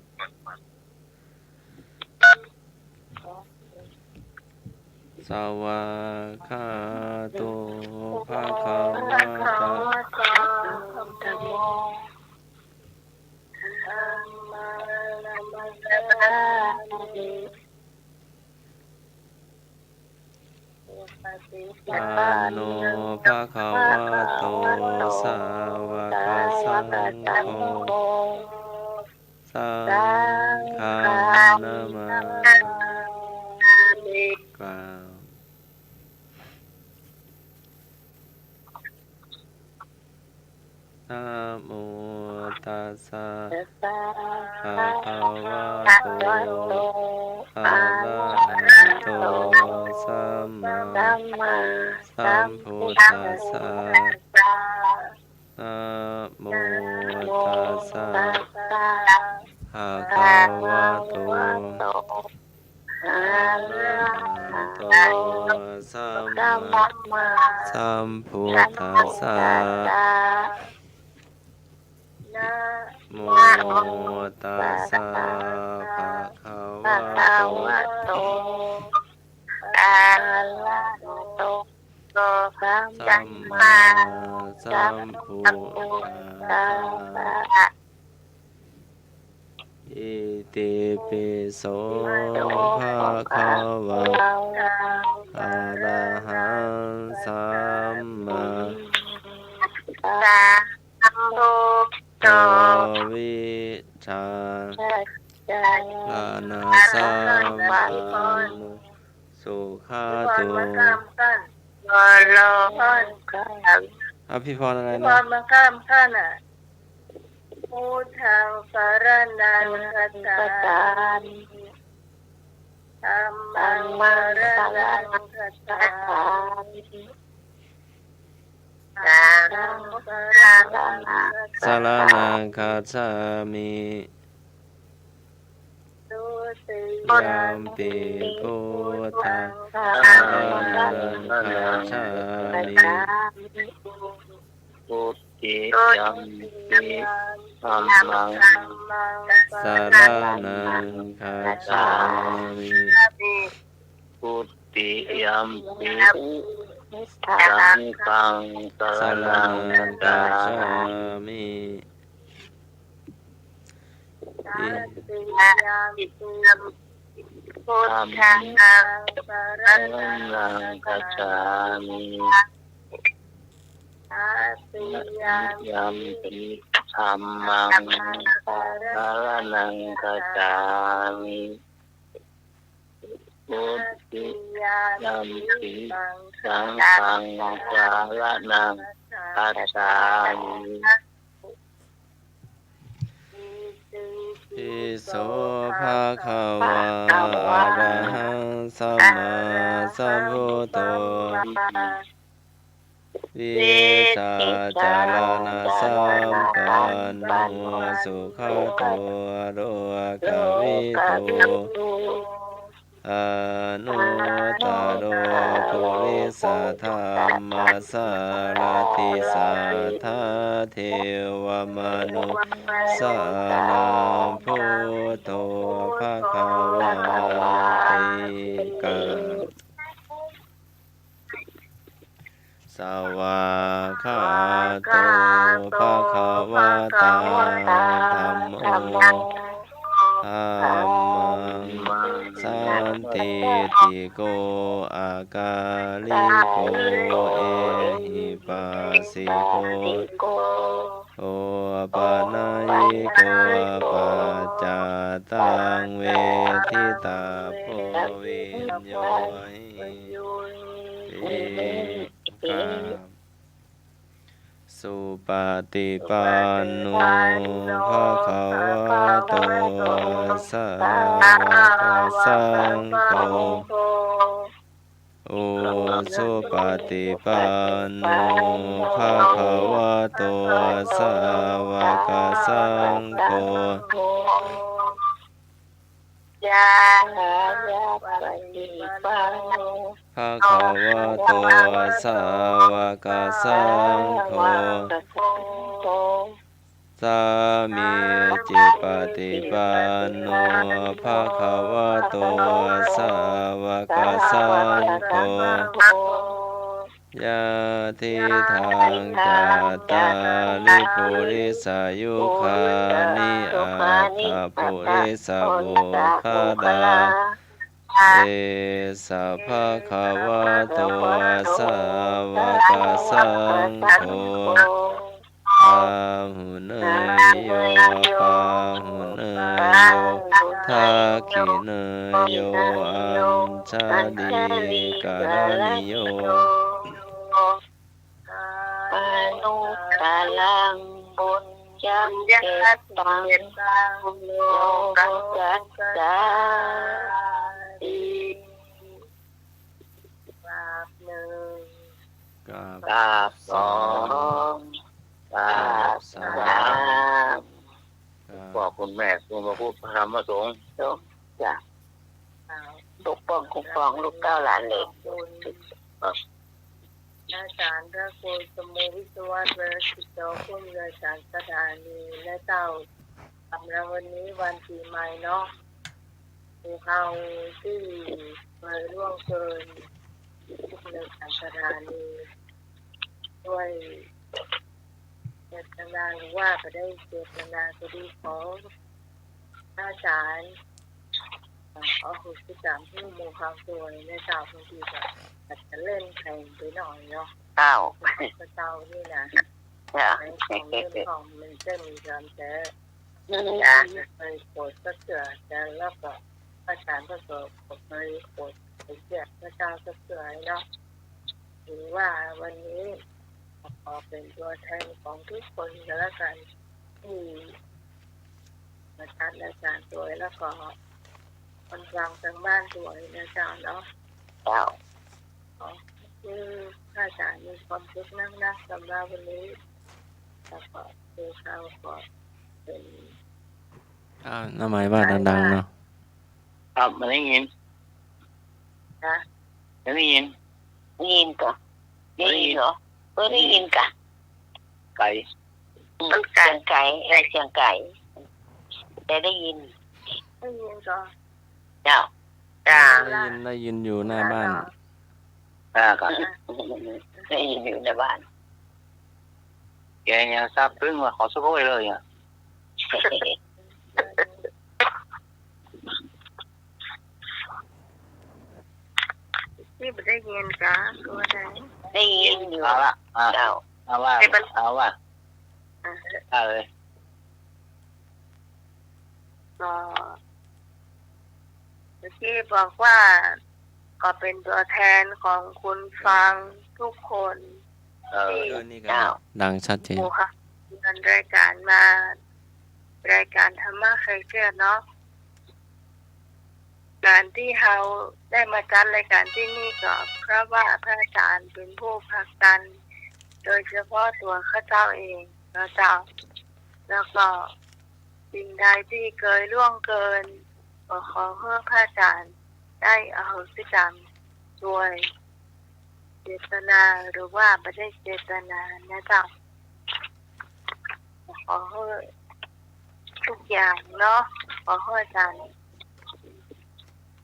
สวากขาโตภะคะวะโตธัมมานัมสสามิอาโนภะคะวะโตสาวกสังโฆสังฆังนามามิกล่าวนะโมตัสสะภะคะวะโตอะระหะโตสัมมาสัมพุทธัสสะนะโมตัสสะภะคะวะโตอะระหะโตสัมมาสัมพุทธัสสะนะโมตัสสะภะคะวะโตอะระหะโตสัมมาสัมพุทธัสสะอิติปิโสภะคะวะอะระหังสัมมาสัมพุทโธวิชาลานาสัมปันโนสุขาโตอภิพรอะไรนะมาข้ามขั้นพุทธังสรณังคัจฉามิธัมมังสรณังคัจฉามิสรณังคัจฉามิยัมปิพุทธังสรณังคัจฉามิพุทธิยัมปิธัมมังสรณังคัจฉามิพุทธิยัมปิสังฆังสรณังคัจฉามิพุทธังสรณังคัจฉามิยัมปิธัมมังสรณังคัจฉามิพุทธิยัมปิสังฆังสรณังคัจฉามิอิโสภะคะวะอะระหังสัมมาสัมพุทโธวิชาจารณะสัมปันโนสุขโตโลกวิทูอนุตตโรปุริสธรรมสารติสัทธาเทวมนุสานังพุทโธภควาติกาสวากขาโตภควตาธัมโมธัมมังสันติติโกอาการิโกเอหิปัสสิโกโอปะนายิโกปัจจตังเวทิตาโพวิญโยหิติกาสุปฏิปันโนภะคะวะโตสาวกสังโฆโอสุปฏิปันโนภะคะวะโตสาวกสังโฆ ยายาปฏิปันโน ภะคะวะโตสาวกสังโฆสามีจิปฏิปันโนภะคะวะโตสาวกสังโฆยะทิทางจัตตาริปุริสายุคานิอัตถปุริสบุคดาเอสะภะคะวะโตสาวกสังโฆอาหุเนยโยปาหุเนยโยทักขิเนยโยอัญชาดีกาลนิโยปานุกาลังบุญยักเกตังโลกัสสาติบาปหนึ่ง กราบ สองบาปสามบอกคุณแม่คุณพระพุทธพระธรรมพระสงฆ์ จ้ะปกป้องคุ้มครองลูกเต้าหลานเล็ก อาจารย์พระครูสมุวิศวะเวชศิษย์ผู้มีอาจารย์สถานีและเจ้าสำหรับวันนี้วันปีใหม่เนาะผู้เขาที่เคยร่วงเกินในการสถานีด้วยเจตนาหรือว่าก็ได้เจตนาก็ดีของอาจารย์เอาหุสิกรรมที่มูเขาสวยในเจ้าบางทีก็อาจจะเล่นแข่งไปหน่อยเนาะ เก้า พระเจ้านี่นะ จ้ะ ในของเรื่องของมันจะมีการแต่เคยโกรธก็เกิดแต่แล้วก็ประสานก็เคยโกรธเกิดพระเจ้าก็เกิดเนาะหรือว่าวันนี้ขอเป็นตัวแทนของทุกคนก็แล้วกันที่มาทัดอาจารย์ตัวแล้วก็คนฟังทางบ้านตัวนะเจ้าเนาะ เก้า คือถ้าอาจารย์มีความสุขนักๆสำหรับวันนี้แล้วก็คือเขาก็เป็น น้ำหมายว่าดังๆเนาะ ครับมันได้ยิน นะ มันได้ยิน ยินก็ได้ยินเหรอได้ยินกะ ไก่ มันเสียงไก่เสียงไก่แต่ได้ยินก็เจ้า ได้ยินอยู่หน้าบ้าน ครับ ได้ยินอยู่ในบ้าน แกยังทราบซึ้งว่าขอสุโขทัยเลยอ่ะ นี่ไม่ได้ยินจ้าตัวไหนได้ยินอยู่ เอาละเอาว่าเอาเลย ก็เมื่อกี้บอกว่าก็เป็นตัวแทนของคุณฟังทุกคนที่ นี่ก็ดังชัดเจน โมค่ะดำเนินรายการมารายการธรรมะใครเชื่อเนาะการที่เราได้มาจัดรายการที่นี่ก็เพราะว่าพระอาจารย์เป็นผู้ผลักดันโดยเฉพาะตัวข้าเจ้าเองนะเจ้าแล้วก็สิ่งใดที่เคยล่วงเกินก็ขอให้พระอาจารย์ได้อโหสิกรรมด้วยเจตนาหรือว่าไม่ได้เจตนานะเจ้าขอให้ทุกอย่างเนาะขอให้อาจารย์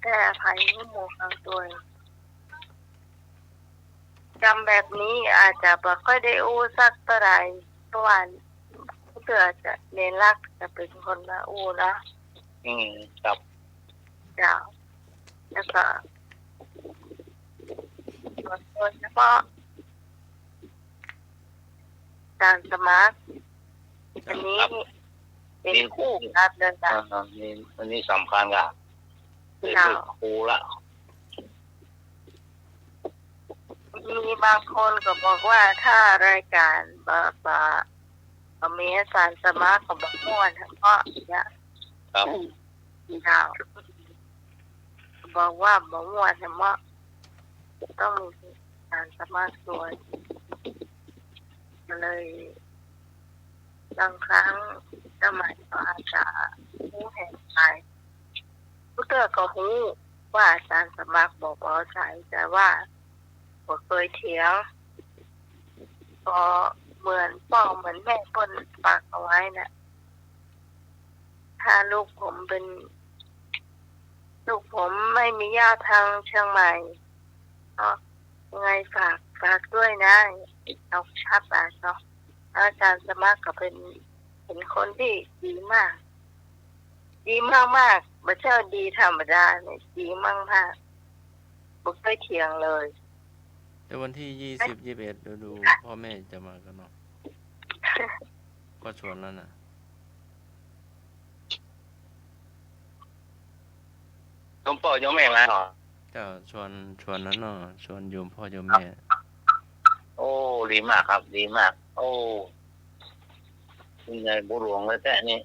แก้อภัยให้หมู่ทั้งตัวจำแบบนี้อาจจะไม่ค่อยได้อู้สักเท่าไหร่เพราะว่าเพื่อจะเน้นรักจะเป็นคนมาอู้นะ ครับ เจ้าแล้วก็โดยเฉพาะการสมัครอันนี้เป็นคู่ครับเดินทาง อันนี้สำคัญกับเป็นครูละ มีบางคนก็บอกว่าถ้ารายการมีอาจารย์สมัครก็บอกม่วนเพราะเนี่ย ครับ เจ้าบอกว่าบ่ม่วนเพราะต้องมีการสมัครด้วยเลยบางครั้งสมัยก็อาจจะผู้แห่งไปผู้เ ทื่อก็รู้ว่าอาจารย์สมัครบอกเอาใส่แต่ว่าบ่เคยเถียงก็เหมือนพ่อเหมือนแม่เพิ่นฝากเอาไว้น่ะถ้าลูกผมไม่มีญาติทางเชียงใหม่ก็ยังไงฝากด้วยนะเอาชับเนาะอาจารย์สมัครก็เป็นคนที่ดีมากดีมากๆไม่ใช่ดีธรรมดาเนี่ยดีมากๆบ่เคยเถียงเลย เดี๋ยววันที่20 21เดี๋ยวดูพ่อแม่จะมากันเนาะ ก็ชวนแล้วนะ หลวงพ่อโยมแม่มาเหรอ เจ้าชวนนั้นเนาะชวนโยมพ่อโยมแม่ โอ้ดีมากครับดีมากโอ้ยังไงบุหลวงเลยแต่นี่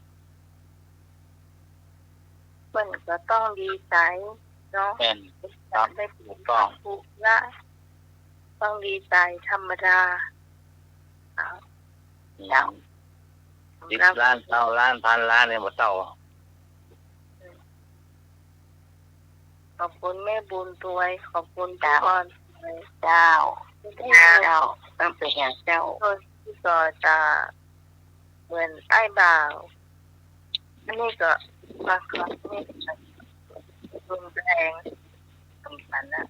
มันก็ต้องดีใจเนาะ เป็น ได้ถูกละต้องดีใจธรรมดา10 ล้าน1,000 ล้าน1,000 ล้านเนี่ยบ่เท่า ขอบคุณแม่บุญตัวยขอบคุณเจ้าเจ้าต้องเป็นอย่างเจ้าที่ก็จะเหมือนไอ้บ่าวอันนี้ก็บางครั้งนี่รุนแรงสำคัญนะ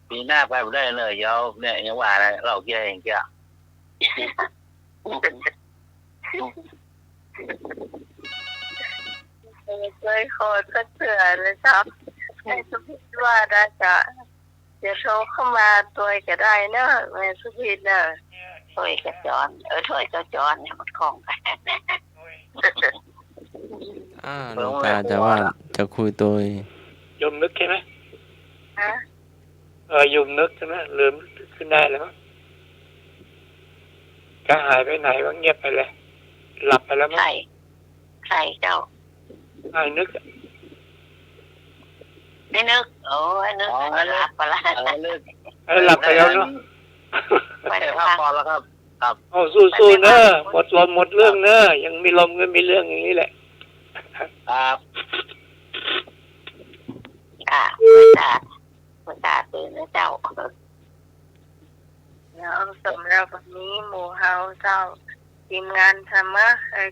ปีหน้าไปบ่ได้เลยเดี๋ยวเนี่ยยังว่าอะไรเราเกี่ยเองเกี่ย เคยขอสักเถื่อเลยครับให้สุพิตว่าได้จะเดี๋ยวโทรเข้ามาตัวก็ได้เนอะแม่สุพิตเนอะถ้วยกระจรถ้วยกระจรเนี่ยมันคล่องกัน หลวงตาจะว่าจะคุยตัวย มนึกใช่ไหม ฮะ ยมนึกใช่ไหมลืมขึ้นได้แล้วก็หายไปไหนว่าเงียบไปเลยหลับไปแล้วมั้ง ใครเจ้า หายนึก ไม่นึกโอ้ยนึกหลับไปละ นึก หลับไปแล้วเนาะ ไปพักผ่อนแล้วครับครับ เอาสู้ๆเนอะหมดลมหมดเรื่องเนอะยังมีลมก็มีเรื่องอย่างนี้แหละ ครับ ประกาศตื่นนะเจ้าแล้วสำหรับวันนี้หมู่เฮาเจ้าทีมงานธรรมะ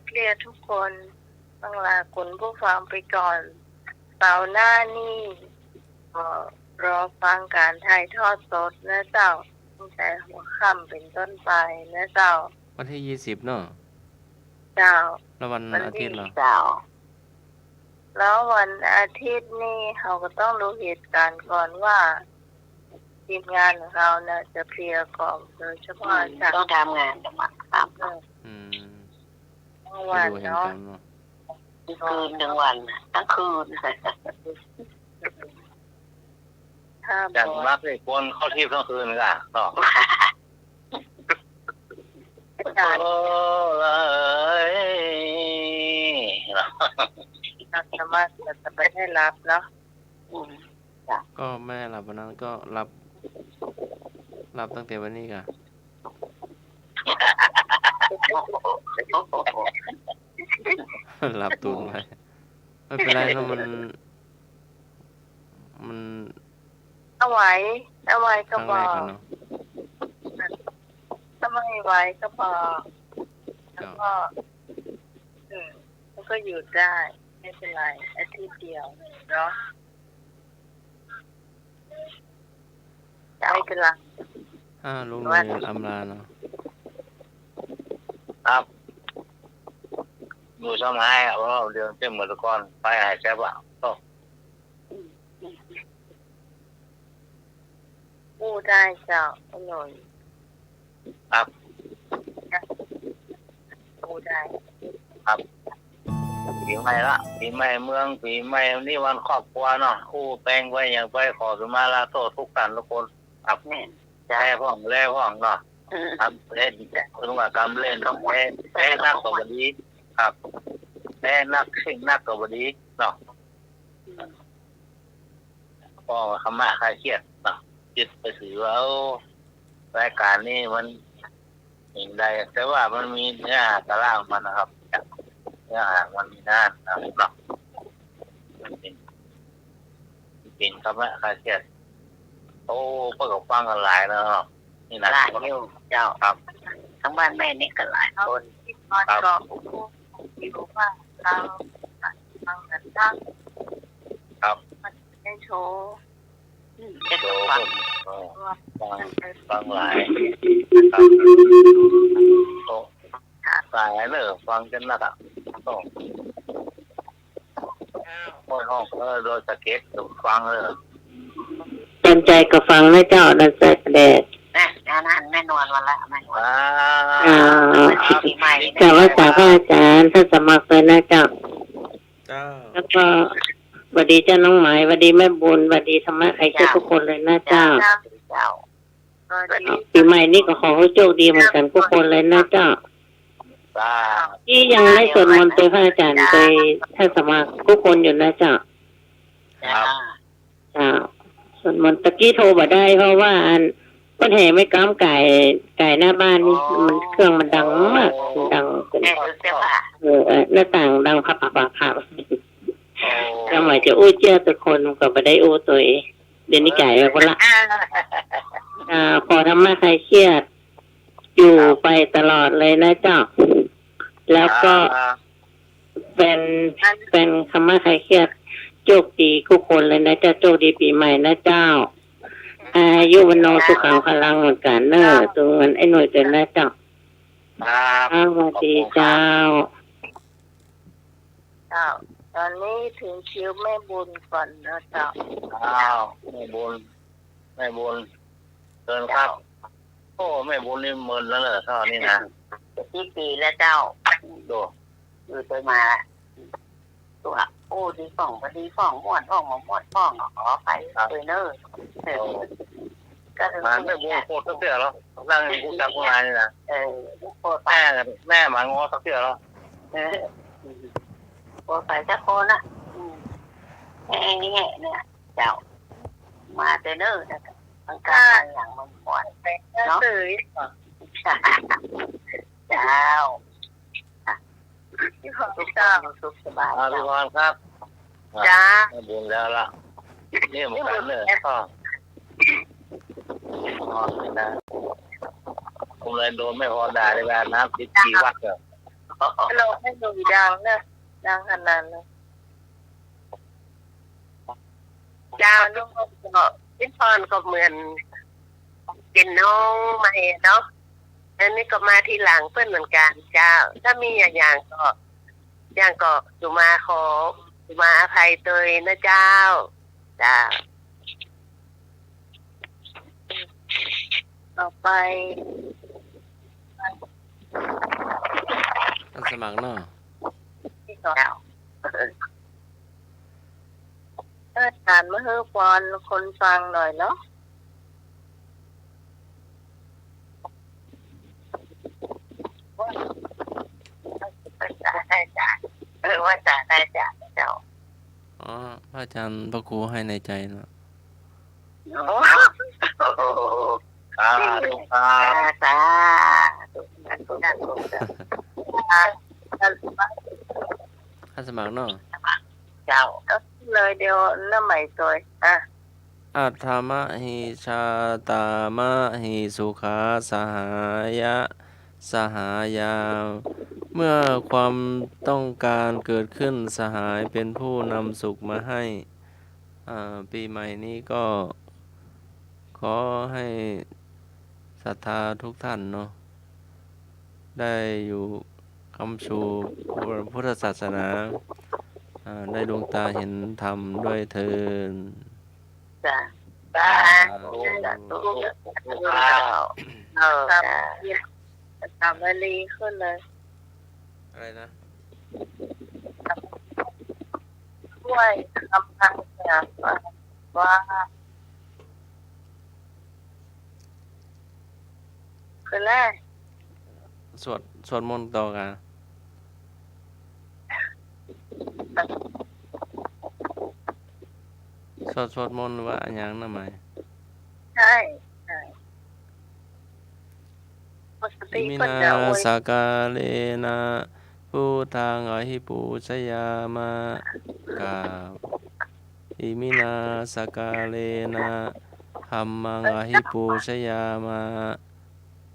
เคลียร์ทุกคนต้องลาคุณผู้ฟังไปก่อนเสาร์หน้านี่รอฟังการถ่ายทอดสดนะเจ้าตั้งแต่หัวค่ำเป็นต้นไปนะเจ้า วันที่20เนาะ เจ้า แล้ววันอาทิตย์เหรอ เจ้าแล้ววันอาทิตย์นี่เราก็ต้องดูเหตุการณ์ก่อนว่าทีมงานของเราเนี่ยจะเคลียร์ก่อนโดยเฉพาะต้องทำงานกันมาครับ วัน ดูเห็น เนาะ กันเนาะ คืนหนึ่งวันทั้งคืนถ้า จากรักเลยคนเข้าที่ทั้งคืนกันต่อโอ้เลยเราสามารถจะไปได้รับเนาะ ก็แม่หลับวันนั้นก็หลับตั้งแต่วันนี้ก่ะ หลับตูนไปไม่เป็นไรเนาะมันเอาไว้ค ก็ รั้ง บ แร อก กันเนาะ ถ้าไม่ไว้ก็บอกแล้วก็มันก็หยุดได้ไม่เป็นไรอาทิตย์เดียวเนาะไม่เป็นไร ลุงเลยอำลาเนาะ ครับดูสมัยอ่ะว่าเดือนเต็มหมดก่อนไปหายใจบ้างก็ พูดได้เจ้าไอ้หนุ่ย ครับ พูดได้ ครับปีใหม่ละปีใหม่เมืองปีใหม่นี่วันครอบครัวเนาะคู่แปลงไว้อย่างไปขอสมาลาโทษทุกท่านทุกคนครับแพ้พ่องแล่พ่องเนาะครับเล่นคุณว่ากรรมเล่นต้องแพ้นักกว่าดีครับแพ้นักสิ่งนักกว่าดีเนาะก็คำมาคลายเครียดเนาะจิตไปถือว่ารายการนี้มันอย่างใดแต่ว่ามันมีเนื้อหาตารางมันนะครับ เนี่ยมันมีหน้านะครับเป็นคำว่าคาเซียนโอ้เปิดฟังกันหลายแล้วนี่นะหลายอยู่เจ้าครับทั้งบ้านแม่นี่ก็หลายคนครับอยู่ว่าเราฟังกันตั้งครับมันได้โชว์จะโชว์ฟังหลายครับหลายเลยฟังจนนักอ่ะต้องห้องโดยสเก็ตฟังเลยสนใจก็ฟังนะเจ้าดันแสดงนั่นแม่นวลวันละแม่นวลปีใหม่แต่ว่าจากพระอาจารย์ท่านสมัครเลยนะเจ้าแล้วก็สวัสดีเจ้าน้องหมายสวัสดีแม่บุญสวัสดีธรรมะใครช่วยทุกคนเลยนะเจ้าปีใหม่นี่ก็ขอให้โชคดีเหมือนกันทุกคนเลยนะเจ้าที่ยังได้สวดมนต์ไปพระอาจารย์ไปท่านสมัครทุกคนอยู่นะเจ้าสวดมนต์ตะกี้โทรบ่ได้เพราะว่าต้นแห่ไม่ก้ามไก่หน้าบ้านนี่มันเครื่องมันดังมากดังเป็นหน้าต่างดังพับทำไมจะอู้เจ้าตัวคนก็บ่ได้อู้ตัวเดี๋ยวนี้ไก่ไปคนละพอทำมาใครเครียดอยู่ไปตลอดเลยนะเจ้าแล้วก็เป็นคำว่าใครเครียดโชคดีทุกคนเลยนะเจ้าโชคดีปีใหม่นะเจ้าอายุวันโนสุขังพลังเหมือนกันเนอะตรงนั้นไอ้หน่วยเกินนะเจ้าสวัสดีเจ้าตอนนี้ถึงคิวแม่บุญก่อนนะเจ้าแม่บุญเกินครับโอ้แม่บุญนี่เมินแล้วเหรอเท่านี้นะปีแล้วเจ้าดูไปมาตัวโอ้ดีฟ่องม้วนฟ้องขอไปเลยเนอมาไม่บุญโคตรเสียแล้วร่างกูจับกูมานี่นะแม่หมางอสักเสียแล้วโคตรไปสักคนนะเนี่ยเจ้ามาเตเนอร์ทั้งการอย่างมันหมดเนาะเจ้าพี่พรสุขสบายพี่พรครับจ้าบุญแล้วล่ะนี่เหมือนกันเลยพ่อนะผมเลยโดนไม่พอด่าเลยแบบน้ำติดชีวัดเลยเราให้ดูดังนะดังขนาดนั้นเจ้าลูกก็พี่พรก็เหมือนเป็นน้องมาเนาะอันนี้ก็มาทีหลังเพื่อนเหมือนกันเจ้าถ้ามีอย่างก็สุมาขอสุมาอภัยเตยนะเจ้าต่อไปสมัครเนาะที่สองอ่านมาให้ฟอนคนฟังหน่อยเนาะได้จ้ะว่าจะได้จ้ะเจ้าพระอาจารย์พระครูให้ในใจเนาะท่านสมัครเนาะเจ้าเลยเดี๋ยวน้ำใหม่ตัวอัตถมะหิชาตามะหิสุขาสหายาเมื่อความต้องการเกิดขึ้นสหายเป็นผู้นำสุขมาให้ปีใหม่นี้ก็ขอให้ศรัทธาทุกท่านเนาะได้อยู่คำชูพุทธศาสนาได้ดวงตาเห็นธรรมด้วยเถิดทำให้ดีขึ้นเลยอะไรนะช่วยทำทางเนี่ยว่าคือแรกสวดมนต์ต่อกันสวดมนต์ว่าอย่างนั้นไหมใช่มินาสากาเลนะ พุทธังอหิปูชยามะกาอิมินาสกาเลนะธัมมังอหิปูชยามะ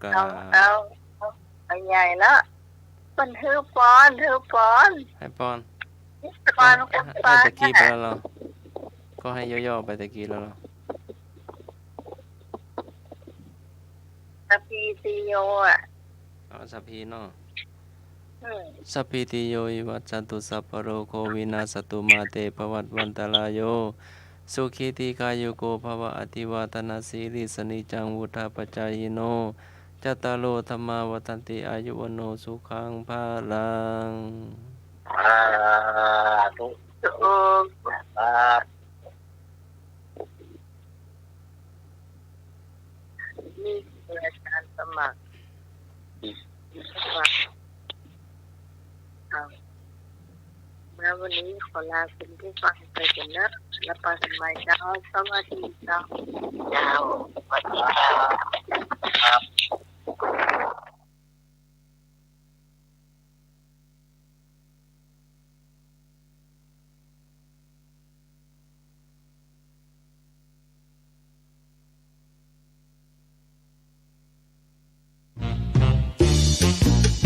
กา เอาใหญ่แล้วมันถือปอนให้ปอน ปอน ให้ตะกี้ไปแล้วเหรอก็ให้ย่อๆไปตะกี้แล้วเหรอ ตะพีติโยอ่ะเอาสัพพีเนาะสัพพิติโยวิวัจจันตุสัพพะโรโควินาศตุมาเตภวัตวันตรายโยสุขีติกายุโกภวะอธิวาทนาสีริสนิจังวุธาปจายโนจัตตารโอธรรมาวทันติอายุวโนสุขังภาลังทุกนี่คืออาจารย์สมัครมาวันนี้ขอลาคุณผู้ฟังไปกันนะและปาสมัยเจ้าสวัสดีเจ้าสวัสดีครับ